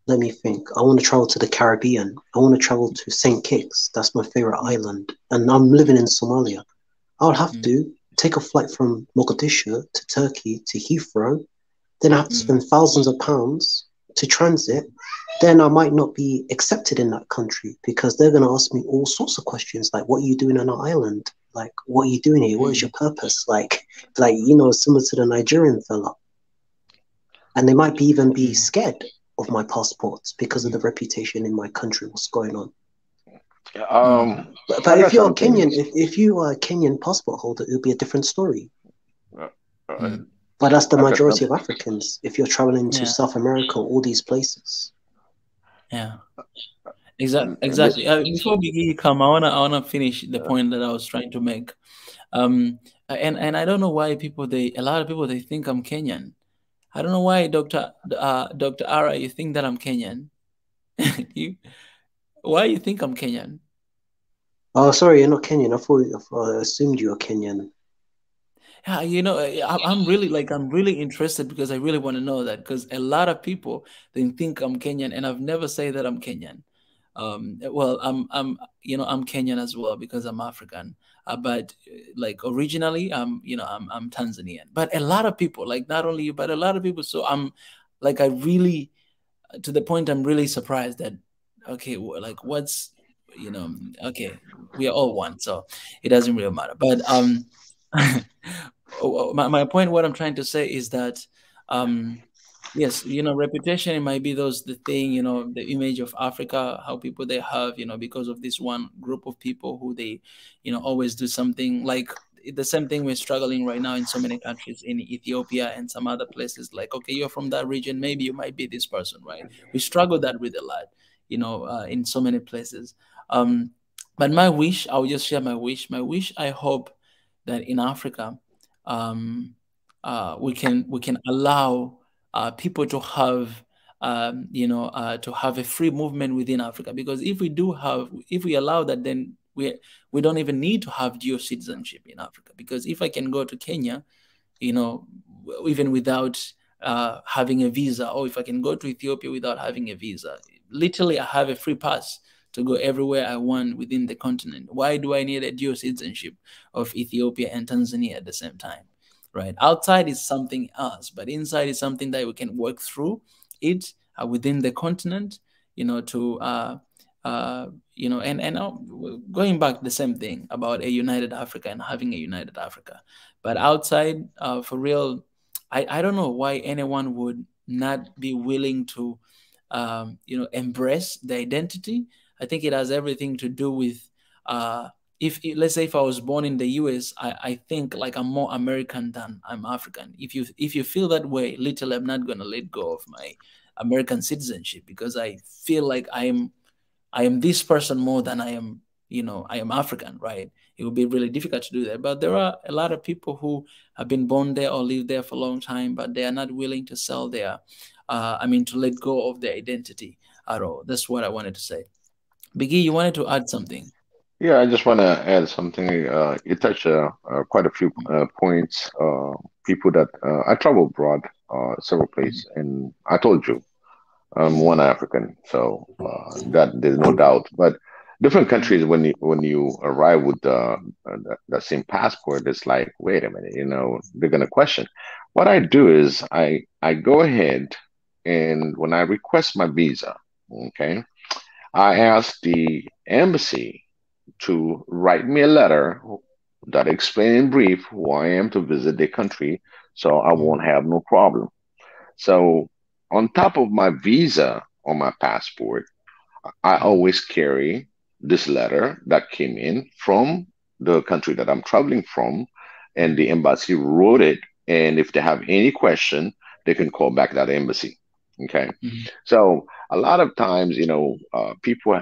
let me think, I want to travel to the Caribbean. I want to travel to St. Kitts. That's my favorite island. And I'm living in Somalia. I'll have to take a flight from Mogadishu to Turkey to Heathrow. Then I have to spend thousands of pounds to transit. Then I might not be accepted in that country because they're going to ask me all sorts of questions, like, what are you doing on our island? Like, what are you doing here? What is your purpose? Like, similar to the Nigerian fella. And they might even be scared of my passports because of the reputation in my country, what's going on. But I got if you're some Kenyan, things. if you are a Kenyan passport holder, it would be a different story. Uh, uh, But that's the I got majority some. of Africans. If you're traveling to Yeah. South America, all these places. Yeah. This, Exactly. Before Biggie come, I wanna finish the point that I was trying to make. And I don't know why a lot of people they think I'm Kenyan. I don't know why, Dr. Ara, you think that I'm Kenyan. Why you think I'm Kenyan? Oh, sorry, you're not Kenyan. I assumed you were Kenyan. Yeah, I'm really interested because I really want to know that because a lot of people they think I'm Kenyan and I've never said that I'm Kenyan. Well, I'm Kenyan as well because I'm African. But like originally, I'm Tanzanian. But a lot of people, like not only you, but a lot of people. So I'm like, I really, to the point, I'm really surprised that, okay, like okay, we are all one, so it doesn't really matter. But my point, what I'm trying to say is that, yes, reputation, it might be the thing, the image of Africa, how people they have, because of this one group of people who they, always do something like the same thing we're struggling right now in so many countries in Ethiopia and some other places. Like, okay, you're from that region, maybe you might be this person, right? We struggle that with a lot, in so many places. But my wish, I'll just share my wish. My wish, I hope that in Africa, um, we can allow people to have to have a free movement within Africa. Because if we allow that, then we don't even need to have dual citizenship in Africa. Because if I can go to Kenya, you know, even without having a visa, or if I can go to Ethiopia without having a visa, literally I have a free pass to go everywhere I want within the continent. Why do I need a dual citizenship of Ethiopia and Tanzania at the same time? Right? Outside is something else, but inside is something that we can work through it within the continent, to going back the same thing about a united Africa and having a united Africa. But outside, for real, I don't know why anyone would not be willing to embrace the identity. I think it has everything to do with if let's say if I was born in the US, I think like I'm more American than I'm African. If you feel that way, literally I'm not gonna let go of my American citizenship because I feel like I am this person more than I am African, right? It would be really difficult to do that. But there are a lot of people who have been born there or lived there for a long time, but they are not willing to sell to let go of their identity at all. That's what I wanted to say. Biggie, you wanted to add something. yeah, I just want to add something. You touched quite a few points. People that I travel abroad, several places, and I told you I'm one African, so that there's no doubt. But different countries, when you arrive with that same passport, it's like, wait a minute, they're gonna question. What I do is I go ahead and when I request my visa, okay, I ask the embassy to write me a letter that explain in brief who I am to visit the country, so I won't have no problem. So on top of my visa on my passport, I always carry this letter that came in from the country that I'm traveling from, and the embassy wrote it. And if they have any question, they can call back that embassy. Okay. Mhm. So a lot of times, people,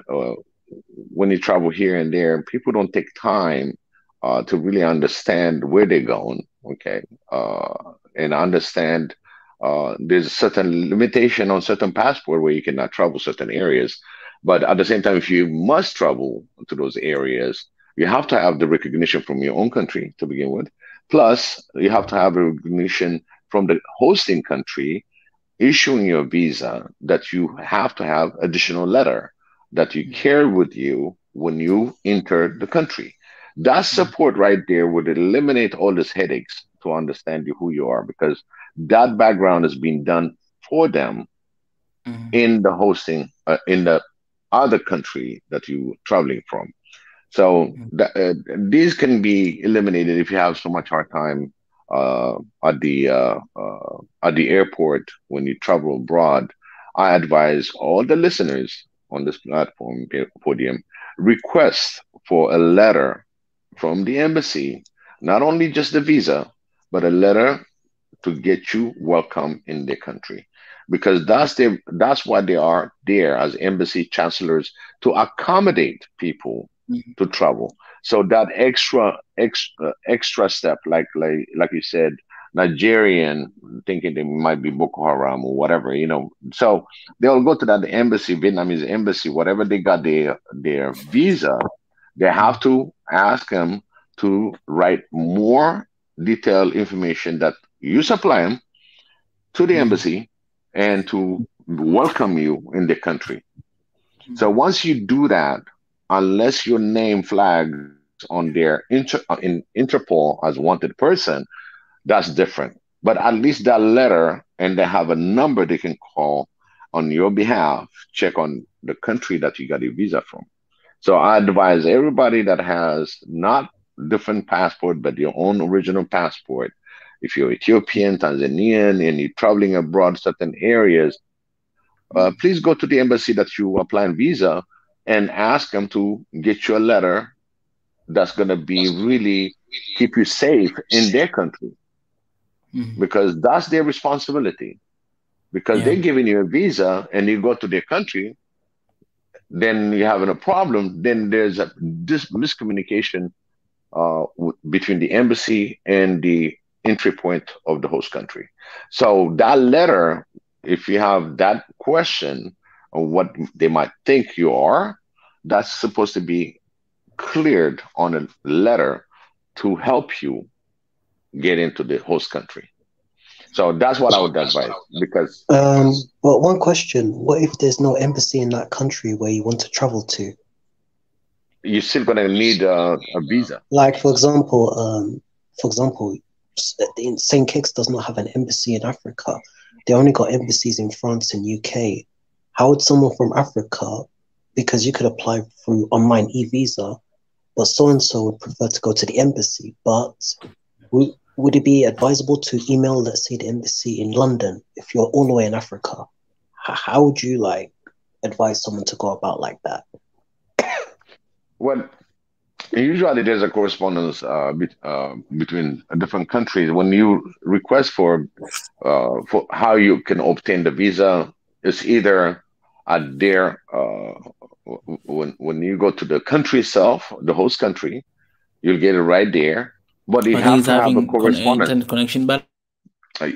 when you travel here and there, people don't take time to really understand where they're going. Okay. And understand there's a certain limitation on certain passport where you cannot travel certain areas. But at the same time, if you must travel to those areas, you have to have the recognition from your own country to begin with. Plus, you have to have a recognition from the hosting country issuing your visa that you have to have additional letter that you carry with you when you enter the country. That support right there would eliminate all these headaches to understand who you are because that background has been done for them Mhm. in the hosting in the other country that you're traveling from. So these can be eliminated if you have so much hard time uh, at the uh, at the airport when you travel abroad. I advise all the listeners on this platform podium request for a letter from the embassy, not only just the visa, but a letter to get you welcome in their country, because that's why they are there as embassy chancellors, to accommodate people to travel. So that extra step, like you said, Nigerian thinking they might be Boko Haram or whatever, so they'll go to that embassy, Vietnamese embassy, whatever they got their visa, they have to ask them to write more detailed information that you supply them to the embassy and to welcome you in the country. So once you do that, unless your name flags on their in Interpol as wanted person, that's different. But at least that letter, and they have a number they can call on your behalf, check on the country that you got your visa from. So I advise everybody that has not different passport, but your own original passport, if you're Ethiopian, Tanzanian, and you're traveling abroad certain areas, please go to the embassy that you apply a visa and ask them to get you a letter that's going to be really keep you safe in their country, because that's their responsibility. Because they're giving you a visa and you go to their country, then you're having a problem. Then there's this miscommunication between the embassy and the entry point of the host country. So that letter, if you have that question on what they might think you are, that's supposed to be cleared on a letter to help you get into the host country. So that's what I would advise. Because but one question: what if there's no embassy in that country where you want to travel to? You're still going to need a visa. Like for example, St. Kitts does not have an embassy in Africa. They only got embassies in France and UK. How would someone from Africa, because you could apply through online e-visa, but so-and-so would prefer to go to the embassy, but would it be advisable to email, let's say, the embassy in London if you're all the way in Africa? How would you advise someone to go about like that? Well, usually there's a correspondence between different countries. When you request for how you can obtain the visa, it's either at their when you go to the country itself, the host country, you'll get it right there. But you have to have a correspondence. Connection, but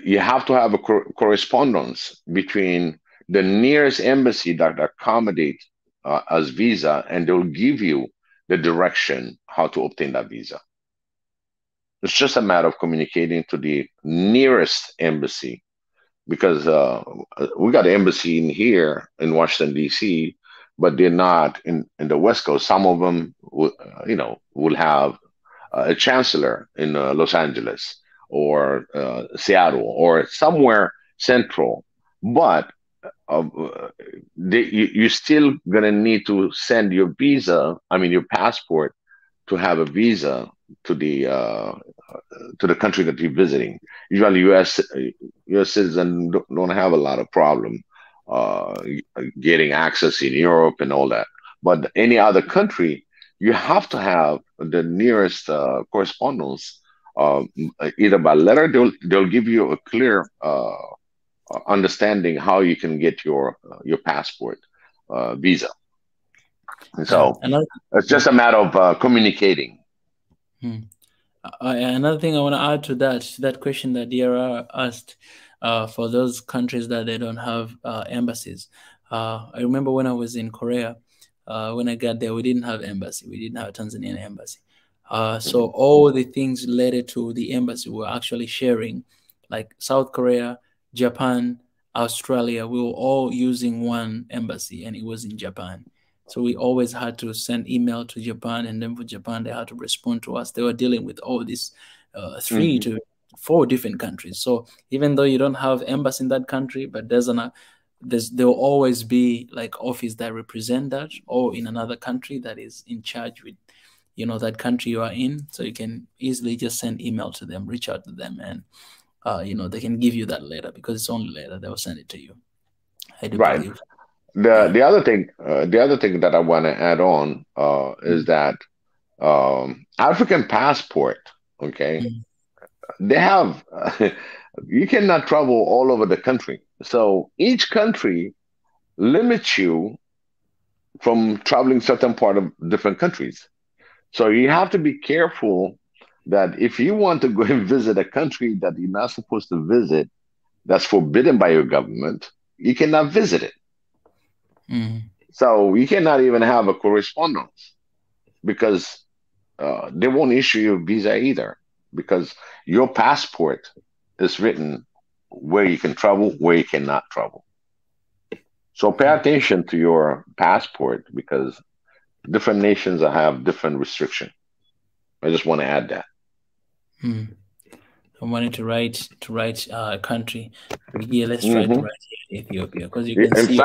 you have to have a correspondence between the nearest embassy that accommodate as visa, and they'll give you the direction how to obtain that visa. It's just a matter of communicating to the nearest embassy, because we got an embassy in here in Washington, D.C., but they're not in the West Coast. Some of them, will have a chancellor in Los Angeles or Seattle or somewhere central, but you're still gonna need to send your visa, your passport, to have a visa to the country that you're visiting. Usually, U.S. citizens don't have a lot of problem getting access in Europe and all that. But any other country, you have to have the nearest correspondence, either by letter. They'll give you a clear understanding how you can get your passport visa. And so it's just a matter of communicating. Another thing I want to add to that question that Liya asked, for those countries that they don't have embassies. I remember when I was in Korea, when I got there, we didn't have embassy. We didn't have a Tanzanian embassy. So all the things related to the embassy we're actually sharing, like South Korea, Japan, Australia, we were all using one embassy, and it was in Japan. So we always had to send email to Japan, and then for Japan, they had to respond to us. They were dealing with all these 3 to 4 different countries. So even though you don't have embassy in that country, but there will always be like office that represent that, or in another country that is in charge with, that country you are in. So you can easily just send email to them, reach out to them, and they can give you that letter, because it's only later they will send it to you. I do believe. the other thing that I want to add on is that African passport. Okay, they have you cannot travel all over the country, so each country limits you from traveling certain part of different countries. So you have to be careful that if you want to go and visit a country that you're not supposed to visit, that's forbidden by your government, you cannot visit it. So you cannot even have a correspondence because they won't issue you a visa either because your passport is written where you can travel, where you cannot travel. So pay attention to your passport because different nations have different restrictions. I just want to add that. I wanted to write a country. Yeah, let's try to write Ethiopia because you can see.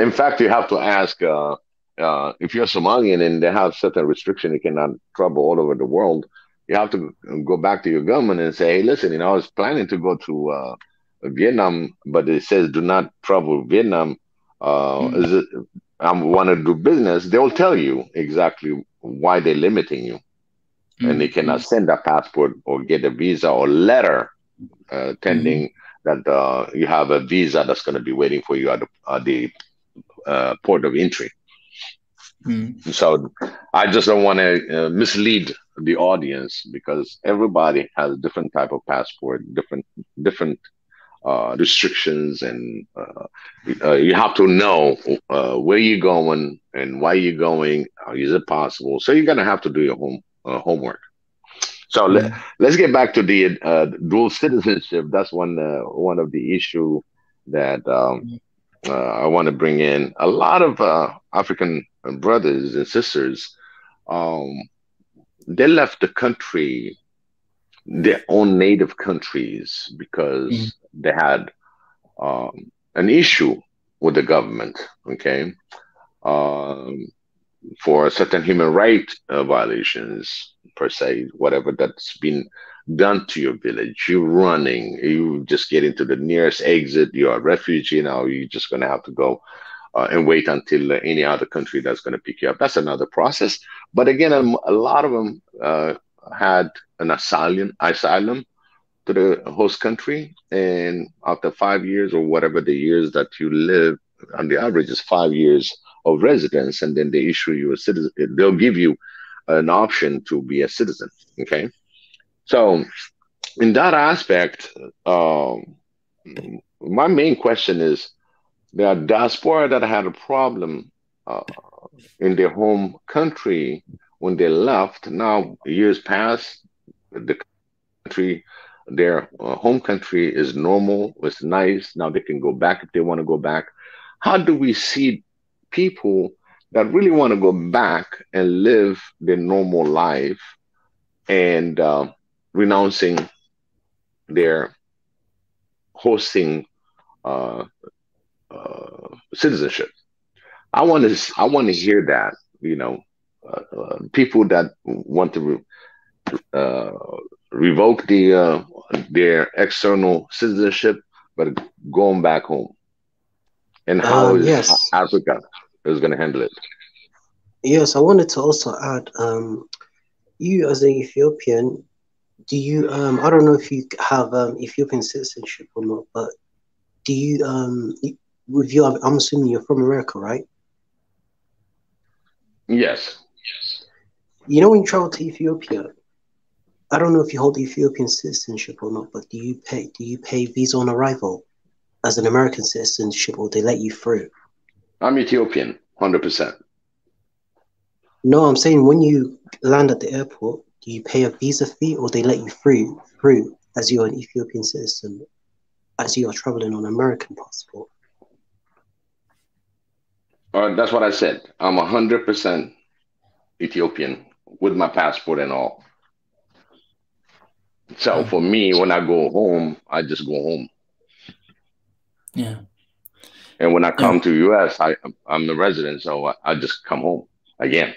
In fact, you have to ask if you're Somalian and they have certain restriction, you cannot travel all over the world. You have to go back to your government and say, "Hey, listen, I was planning to go to Vietnam, but it says do not travel Vietnam. Is it? I want to do business." They will tell you exactly why they're limiting you. And they cannot send a passport or get a visa or letter tending that you have a visa that's going to be waiting for you at the port of entry. So I just don't want to mislead the audience because everybody has a different type of passport, different restrictions, and you have to know where you're going and why you're going. Is it possible? So you're going to have to do your homework. So let's get back to the dual citizenship. That's one of the issue that I want to bring in. A lot of African brothers and sisters, they left the country, their own native countries, because they had an issue with the government. Okay. For certain human rights violations, per se, whatever that's been done to your village, you're running, you just get into the nearest exit, you're a refugee now, you're just going to have to go and wait until any other country that's going to pick you up. That's another process. But again, a lot of them had an asylum to the host country. And after 5 years or whatever the years that you live, on the average is 5 years of residence, and then they issue you a citizen. They'll give you an option to be a citizen. Okay, so in that aspect, my main question is: there are diaspora that had a problem in their home country when they left. Now years pass, the country, their home country is normal. It's nice. Now they can go back if they want to go back. How do we see people that really want to go back and live their normal life and renouncing their hosting citizenship? I want to hear that, people that want to revoke their external citizenship, but going back home. And how is Africa is going to handle it? Yes, I wanted to also add, you as an Ethiopian, do you, I don't know if you have Ethiopian citizenship or not, but do you, with you, I'm assuming you're from America, right? Yes. When you travel to Ethiopia, I don't know if you hold Ethiopian citizenship or not, but do you pay visa on arrival as an American citizenship, or they let you through? I'm Ethiopian, 100%. No, I'm saying when you land at the airport, do you pay a visa fee, or they let you through as you're an Ethiopian citizen, as you are traveling on an American passport? That's what I said. I'm 100% Ethiopian with my passport and all. So for me, when I go home, I just go home. Yeah. And when I come to US, I'm a resident, so I just come home again.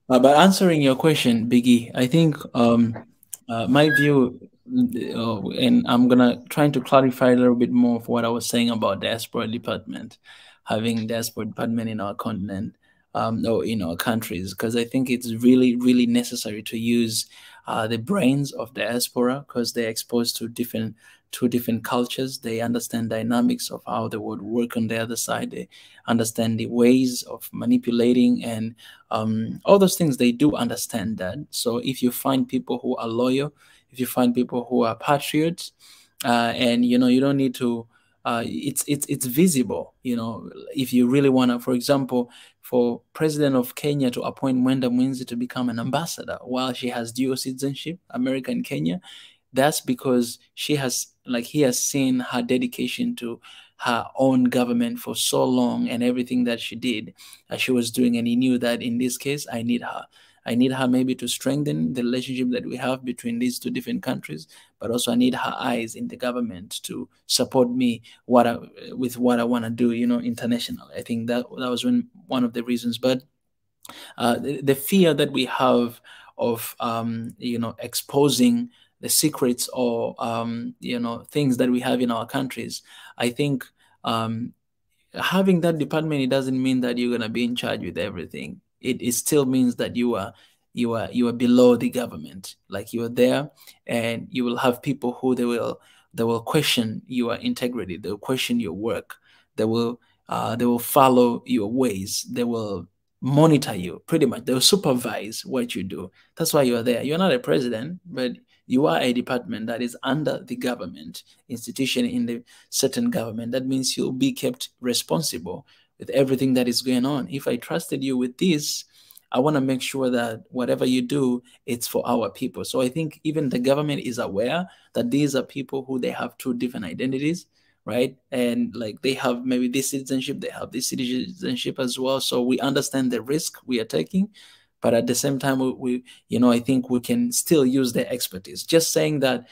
But answering your question, Biggie, I think my view and I'm gonna try to clarify a little bit more of what I was saying about diaspora department, having diaspora department in our continent, or in our countries, because I think it's really, really necessary to use the brains of diaspora, because they're exposed to different cultures. They understand dynamics of how the world work on the other side. They understand the ways of manipulating and all those things. They do understand that. So if you find people who are loyal, if you find people who are patriots, and you don't need to, it's visible. If you really want to, for example, for President of Kenya to appoint Mundo Munzee to become an ambassador while she has dual citizenship, America and Kenya, that's because he has seen her dedication to her own government for so long, and everything that she did, she was doing, and he knew that in this case, I need her. I need her maybe to strengthen the relationship that we have between these two different countries, but also I need her eyes in the government to support me with what I want to do, internationally. I think that was one of the reasons. But the fear that we have of exposing the secrets or things that we have in our countries, I think having that department, it doesn't mean that you're going to be in charge with everything. It still means that you are below the government. Like, you are there, and you will have people who they will question your integrity. They will question your work. They will follow your ways. They will monitor you, pretty much. They will supervise what you do. That's why you are there. You're not a president, but you are a department that is under the government institution in the certain government. That means you'll be kept responsible with everything that is going on. If I trusted you with this, I want to make sure that whatever you do, it's for our people. So I think even the government is aware that these are people who they have two different identities, right? And like, they have maybe this citizenship, they have this citizenship as well. So we understand the risk we are taking, but at the same time, I think we can still use their expertise. Just saying that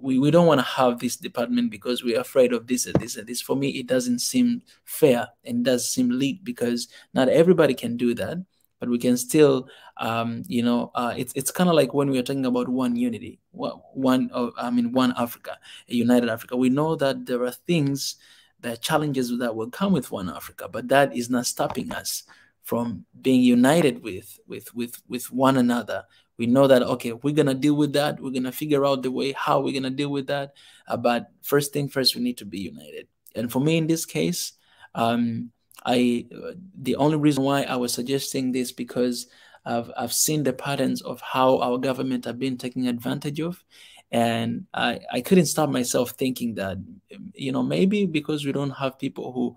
we don't want to have this department because we're afraid of this and this and this. For me, it doesn't seem fair, and does seem leak, because not everybody can do that, but we can still, it's kind of like when we are talking about one unity, one Africa, a united Africa. We know that there are things, there are challenges that will come with one Africa, but that is not stopping us from being united with one another. We know that, okay, we're going to deal with that. We're going to figure out the way how we're going to deal with that. But first thing first, we need to be united. And for me, in this case, the only reason why I was suggesting this, because I've seen the patterns of how our government have been taking advantage of. And I couldn't stop myself thinking that, maybe because we don't have people who,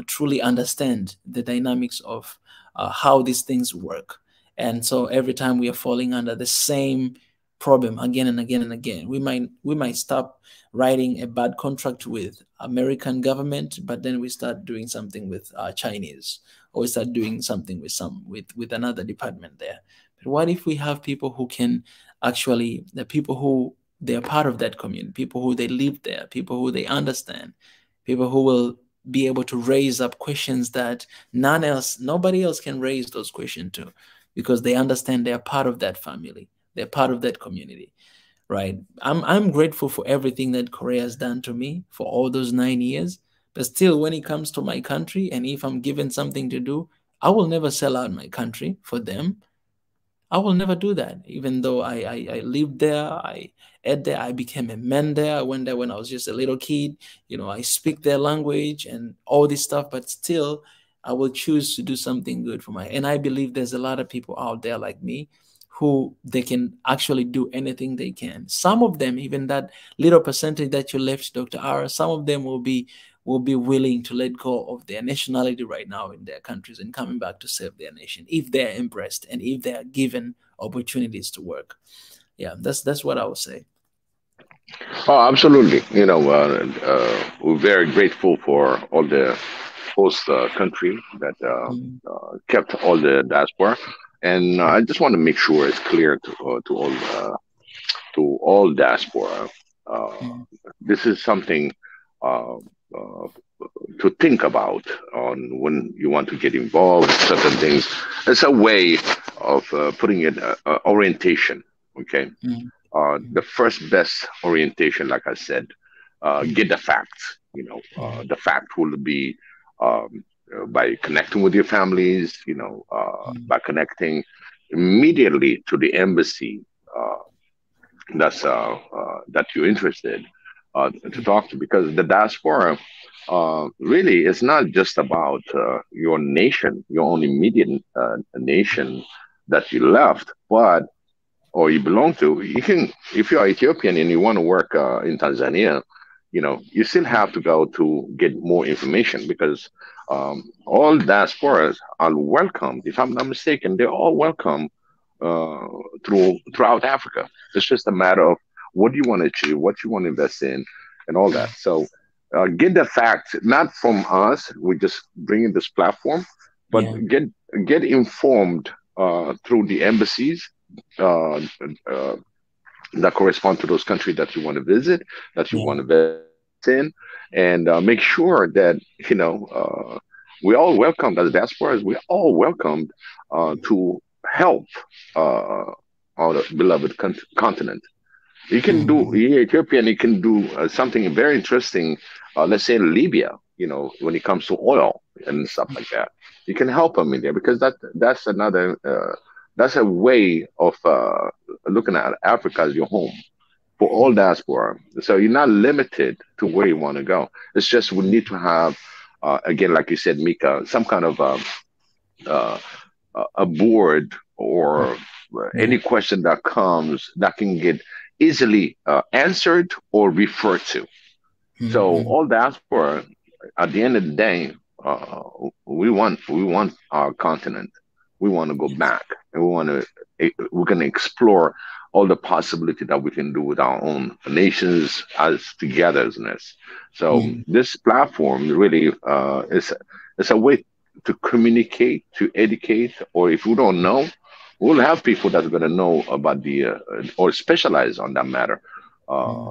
truly understand the dynamics of how these things work. And so every time we are falling under the same problem again and again and again, we might stop writing a bad contract with American government, but then we start doing something with Chinese, or we start doing something with another department there. But what if we have people who can actually, the people who they are part of that community, people who they live there, people who they understand, people who will be able to raise up questions that nobody else can raise those questions to, because they understand they're part of that family, they're part of that community, right? I'm grateful for everything that Korea has done to me for all those 9 years, but still, when it comes to my country, and if I'm given something to do, I will never sell out my country for them. I will never do that, even though I lived there, I ate there, I became a man there. I went there when I was just a little kid. I speak their language and all this stuff, but still, I will choose to do something good for and I believe there's a lot of people out there like me who they can actually do anything they can. Some of them, even that little percentage that you left, Dr. Ara, some of them will be willing to let go of their nationality right now in their countries and coming back to serve their nation if they're impressed and if they are given opportunities to work. Yeah, that's what I would say. Oh, absolutely. We're very grateful for all the host country that kept all the diaspora, and I just want to make sure it's clear to all diaspora. This is something to think about on when you want to get involved in certain things. It's a way of putting it orientation. Okay. the first best orientation, like I said, get the facts. The fact will be by connecting with your families, by connecting immediately to the embassy that you're interested to talk to, because the diaspora really is not just about your nation, your own immediate nation that you left, but or you belong to. You can, if you're Ethiopian and you want to work in Tanzania, you still have to go to get more information, because all diasporas are welcome. If I'm not mistaken, they're all welcome throughout Africa. It's just a matter of what you want to achieve, what you want to invest in, and all that. So get the facts, not from us. We just bring in this platform, but get informed through the embassies that correspond to those countries that you want to visit, that you want to invest in, and make sure that we're all welcomed as diasporas. We're all welcomed to help our beloved continent. You can do, Ethiopian, you can do something very interesting. Let's say in Libya, when it comes to oil and stuff like that, you can help them in there, because that's another. That's a way of looking at Africa as your home for all diaspora. So you're not limited to where you want to go. It's just we need to have, again, like you said, Mika, some kind of a board or any question that comes that can get easily answered or referred to. So all diaspora, at the end of the day, we want our continent. We want to go back, and we're going to explore all the possibility that we can do with our own nations as togetherness. So this platform really is a way to communicate, to educate, or if we don't know, we'll have people that are going to know about or specialize on that matter.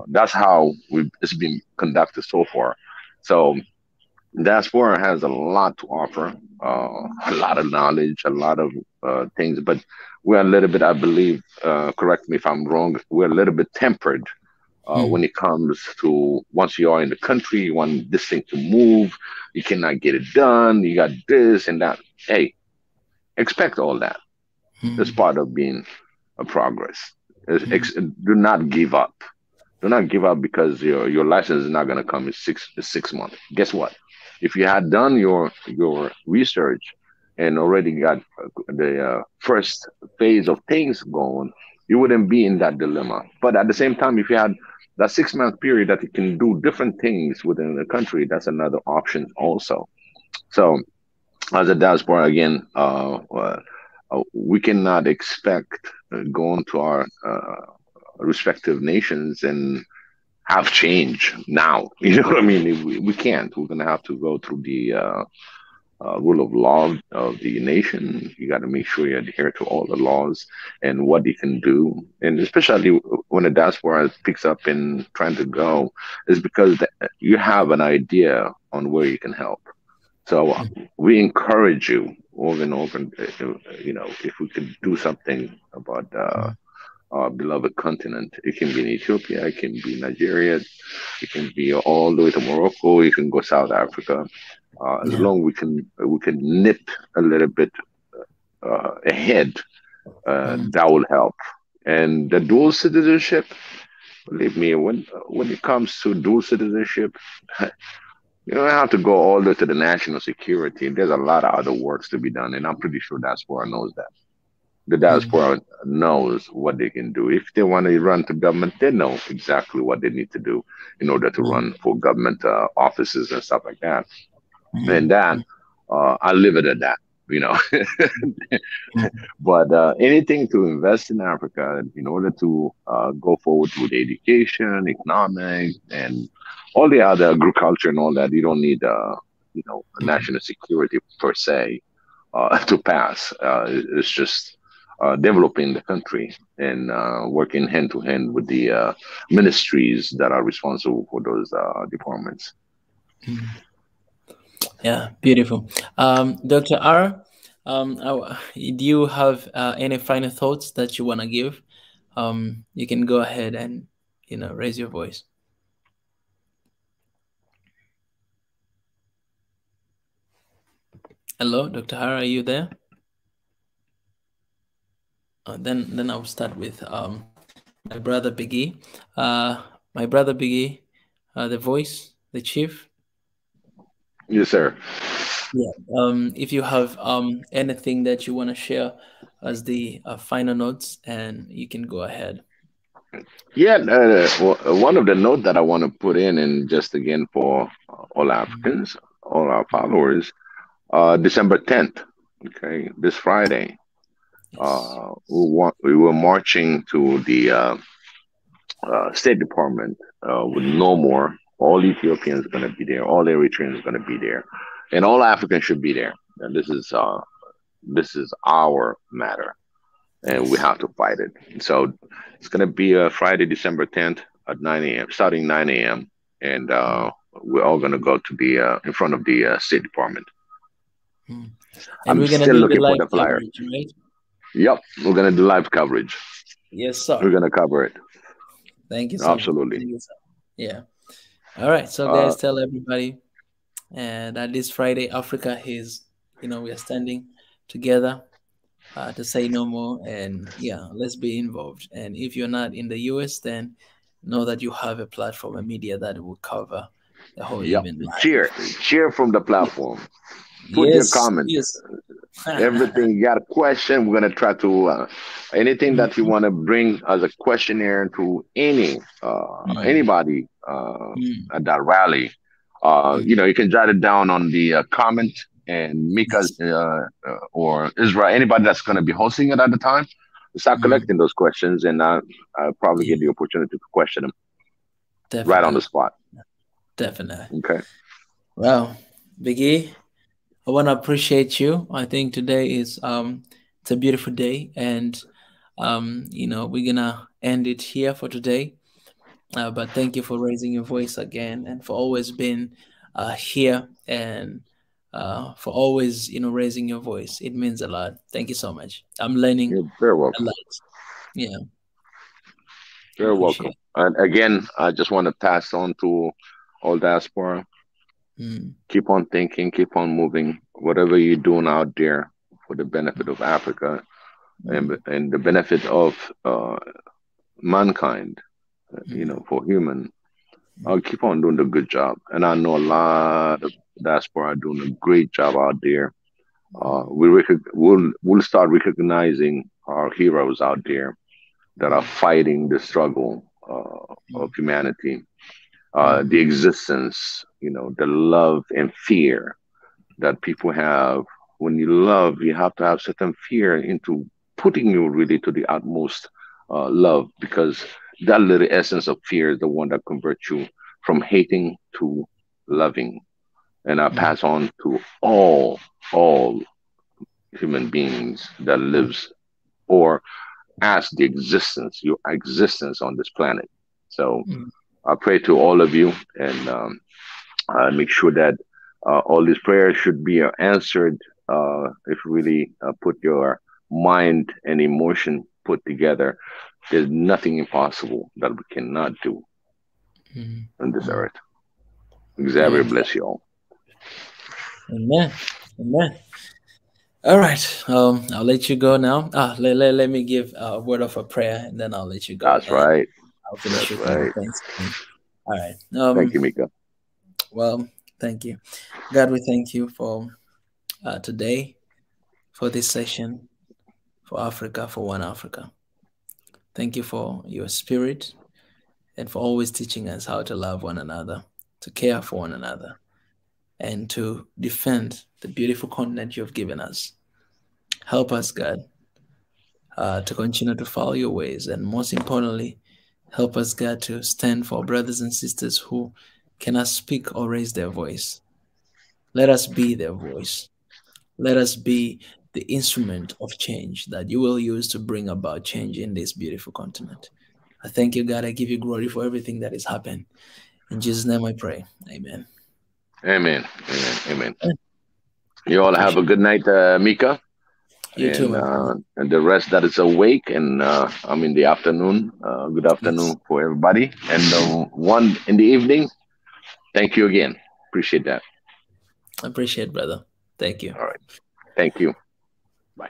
That's how it's been conducted so far. So diaspora has a lot to offer, a lot of knowledge, a lot of things, but we're a little bit, I believe, correct me if I'm wrong, we're a little bit tempered when it comes to once you are in the country, you want this thing to move, you cannot get it done, you got this and that. Hey, expect all that. It's part of being a progress. Do not give up. Do not give up because your license is not going to come in six months. Guess what? If you had done your research and already got the first phase of things going, you wouldn't be in that dilemma. But at the same time, if you had that 6-month period that you can do different things within the country, that's another option also. So as a diaspora, again, we cannot expect going to our respective nations and have change now. You know what I mean? We can't. We're going to have to go through the rule of law of the nation. You got to make sure you adhere to all the laws and what you can do. And especially when a diaspora picks up and trying to go, is because you have an idea on where you can help. So we encourage you over and over, if we could do something about our beloved continent. It can be in Ethiopia, it can be Nigeria, it can be all the way to Morocco, you can go South Africa. As long we can nip a little bit ahead, that will help. And the dual citizenship, believe me, when it comes to dual citizenship, you don't have to go all the way to the national security. There's a lot of other works to be done, and I'm pretty sure diaspora knows that. The diaspora knows what they can do. If they want to run to government, they know exactly what they need to do in order to run for government offices and stuff like that. And that, I leave it at that, But anything to invest in Africa in order to go forward with education, economics, and all the other agriculture and all that, you don't need, national security per se to pass. It's just developing the country and working hand to hand with the ministries that are responsible for those departments. Yeah, beautiful. Dr. R, do you have any final thoughts that you want to give you can go ahead and raise your voice. Hello, Dr. Hara, are you there? Then I'll start with my brother Biggie. My brother Biggie, the voice, the chief. Yes, sir. Yeah. If you have anything that you want to share as the final notes, and you can go ahead. Yeah, one of the notes that I want to put in, and just again for all Africans, all our followers, December 10th, okay, this Friday, Yes. we were marching to the State Department with no more. All Ethiopians are going to be there. All Eritreans are going to be there, and all Africans should be there. And this is our matter, and we Yes. have to fight it. So it's going to be Friday, December 10th at 9 a.m. Starting 9 a.m. And we're all going to go to the in front of the State Department. And I'm we're gonna still do the looking for live the flyer. coverage, right? Yep, we're going to do live coverage. Yes, sir. We're going to cover it. Thank you so much. Absolutely. Thank you, sir. Yeah. All right. So guys, tell everybody, and that this Friday, Africa is, we are standing together to say no more, and yeah, let's be involved. And if you're not in the US, then know that you have a platform, a media that will cover the whole Yep. event live. Cheer from the platform. Put your Yes, comments. yes. Everything you got a question, we're gonna try to anything that you want to bring as a questionnaire to anybody at that rally. You can jot it down on the comment, and Mika or Israel, anybody that's gonna be hosting it at the time, start collecting those questions, and I'll probably get the opportunity to question them right on the spot. Definitely. Okay. Well, Biggie, I want to appreciate you. I think today is it's a beautiful day, and we're gonna end it here for today. But thank you for raising your voice again, and for always being here, and for always raising your voice. It means a lot. Thank you so much. I'm learning You're very a welcome. lot. Yeah, Very welcome. And again, I just want to pass on to all diaspora. Keep on thinking, keep on moving. Whatever you're doing out there for the benefit of Africa and the benefit of mankind, for human, I'll keep on doing the good job. And I know a lot of diaspora are doing a great job out there. We'll start recognizing our heroes out there that are fighting the struggle of humanity. The existence, the love and fear that people have. When you love, you have to have certain fear into putting you really to the utmost love, because that little essence of fear is the one that converts you from hating to loving. And I pass on to all human beings that lives or as the existence, your existence on this planet. So I pray to all of you, and make sure that all these prayers should be answered if you really put your mind and emotion put together. There's nothing impossible that we cannot do on this earth. Xavier bless you all. Amen. Amen. All right. I'll let you go now. Let me give a word of a prayer, and then I'll let you go. That's right. I'll finish with right. Thanks. All right. Thank you, Mika. Well, thank you. God, we thank you for today, for this session, for Africa, for One Africa. Thank you for your spirit and for always teaching us how to love one another, to care for one another, and to defend the beautiful continent you have given us. Help us, God, to continue to follow your ways, and most importantly, help us, God, to stand for brothers and sisters who cannot speak or raise their voice. Let us be their voice. Let us be the instrument of change that you will use to bring about change in this beautiful continent. I thank you, God. I give you glory for everything that has happened. In Jesus' name I pray. Amen. Amen. Amen. Amen. You all have a good night, Mika. You too, my brother. And the rest that is awake, and I'm in the afternoon. Good afternoon Yes. for everybody, and the one in the evening. Thank you again. Appreciate that. I appreciate, brother. Thank you. All right. Thank you. Bye.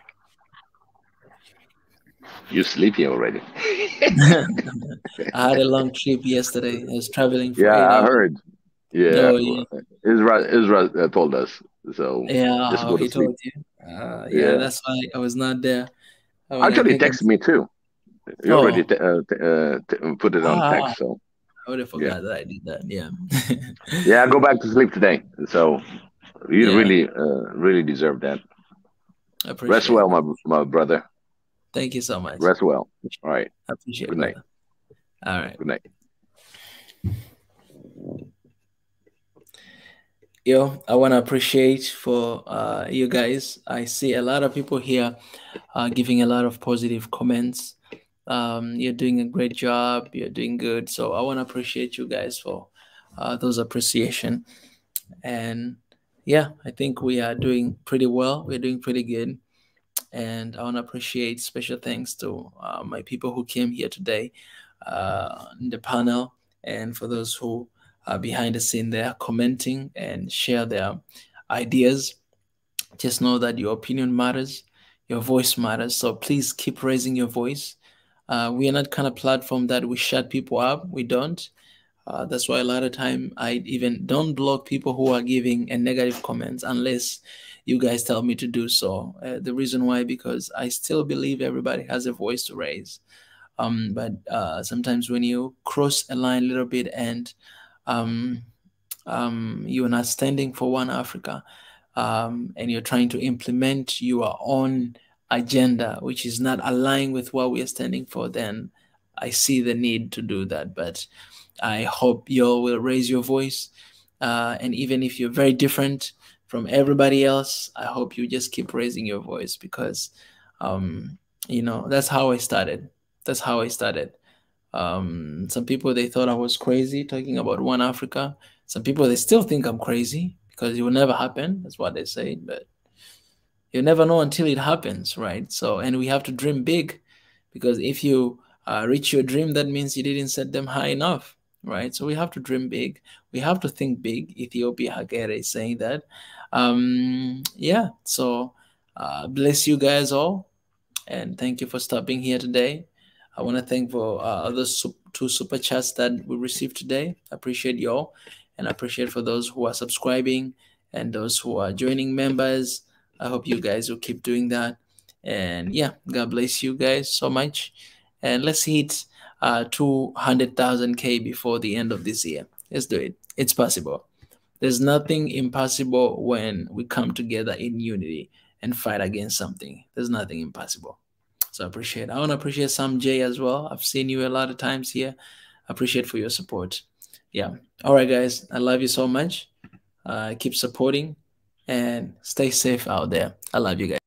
You sleepy already? I had a long trip yesterday. I was traveling for Yeah, 8 I hours. heard. Yeah, No, yeah. Israel told us. So Yeah, just how go to he sleep. told you. Yeah, Yeah. that's why I was not there. When I Actually, think text me too. You already oh, put it on ah, text. So I would have yeah, forgot that I did that. Yeah. yeah. Go back to sleep today. So you Yeah, really deserve that. I Rest appreciate well, it. my brother. Thank you so much. Rest well. All right. I appreciate it, Good night. brother. All right. Good night. Yo, I want to appreciate for you guys. I see a lot of people here giving a lot of positive comments. You're doing a great job. You're doing good. So I want to appreciate you guys for those appreciation. And yeah, I think we are doing pretty well. We're doing pretty good. And I want to appreciate special thanks to my people who came here today in the panel, and for those who are behind the scene there commenting and share their ideas. Just know that your opinion matters, your voice matters. So please keep raising your voice. We are not kind of platform that we shut people up. We don't. That's why a lot of time I even don't block people who are giving a negative comments unless you guys tell me to do so. The reason why, because I still believe everybody has a voice to raise. But sometimes when you cross a line a little bit and um, you're not standing for one Africa, and you're trying to implement your own agenda, which is not aligned with what we are standing for, then I see the need to do that. But I hope you all will raise your voice. And even if you're very different from everybody else, I hope you just keep raising your voice because, that's how I started. That's how I started. Some people, they thought I was crazy talking about one Africa. Some people, they still think I'm crazy because it will never happen. That's what they say. But you never know until it happens, right? So, and we have to dream big because if you reach your dream, that means you didn't set them high enough, right? So we have to dream big. We have to think big. Ethiopia Hagere is saying that. Yeah, so bless you guys all. And thank you for stopping here today. I want to thank for two super chats that we received today. I appreciate y'all. And I appreciate for those who are subscribing and those who are joining members. I hope you guys will keep doing that. And yeah, God bless you guys so much. And let's hit 200,000 K before the end of this year. Let's do it. It's possible. There's nothing impossible when we come together in unity and fight against something. There's nothing impossible. So I want to appreciate Sam J as well. I've seen you a lot of times here. I appreciate for your support. Yeah. All right, guys. I love you so much. Keep supporting and stay safe out there. I love you guys.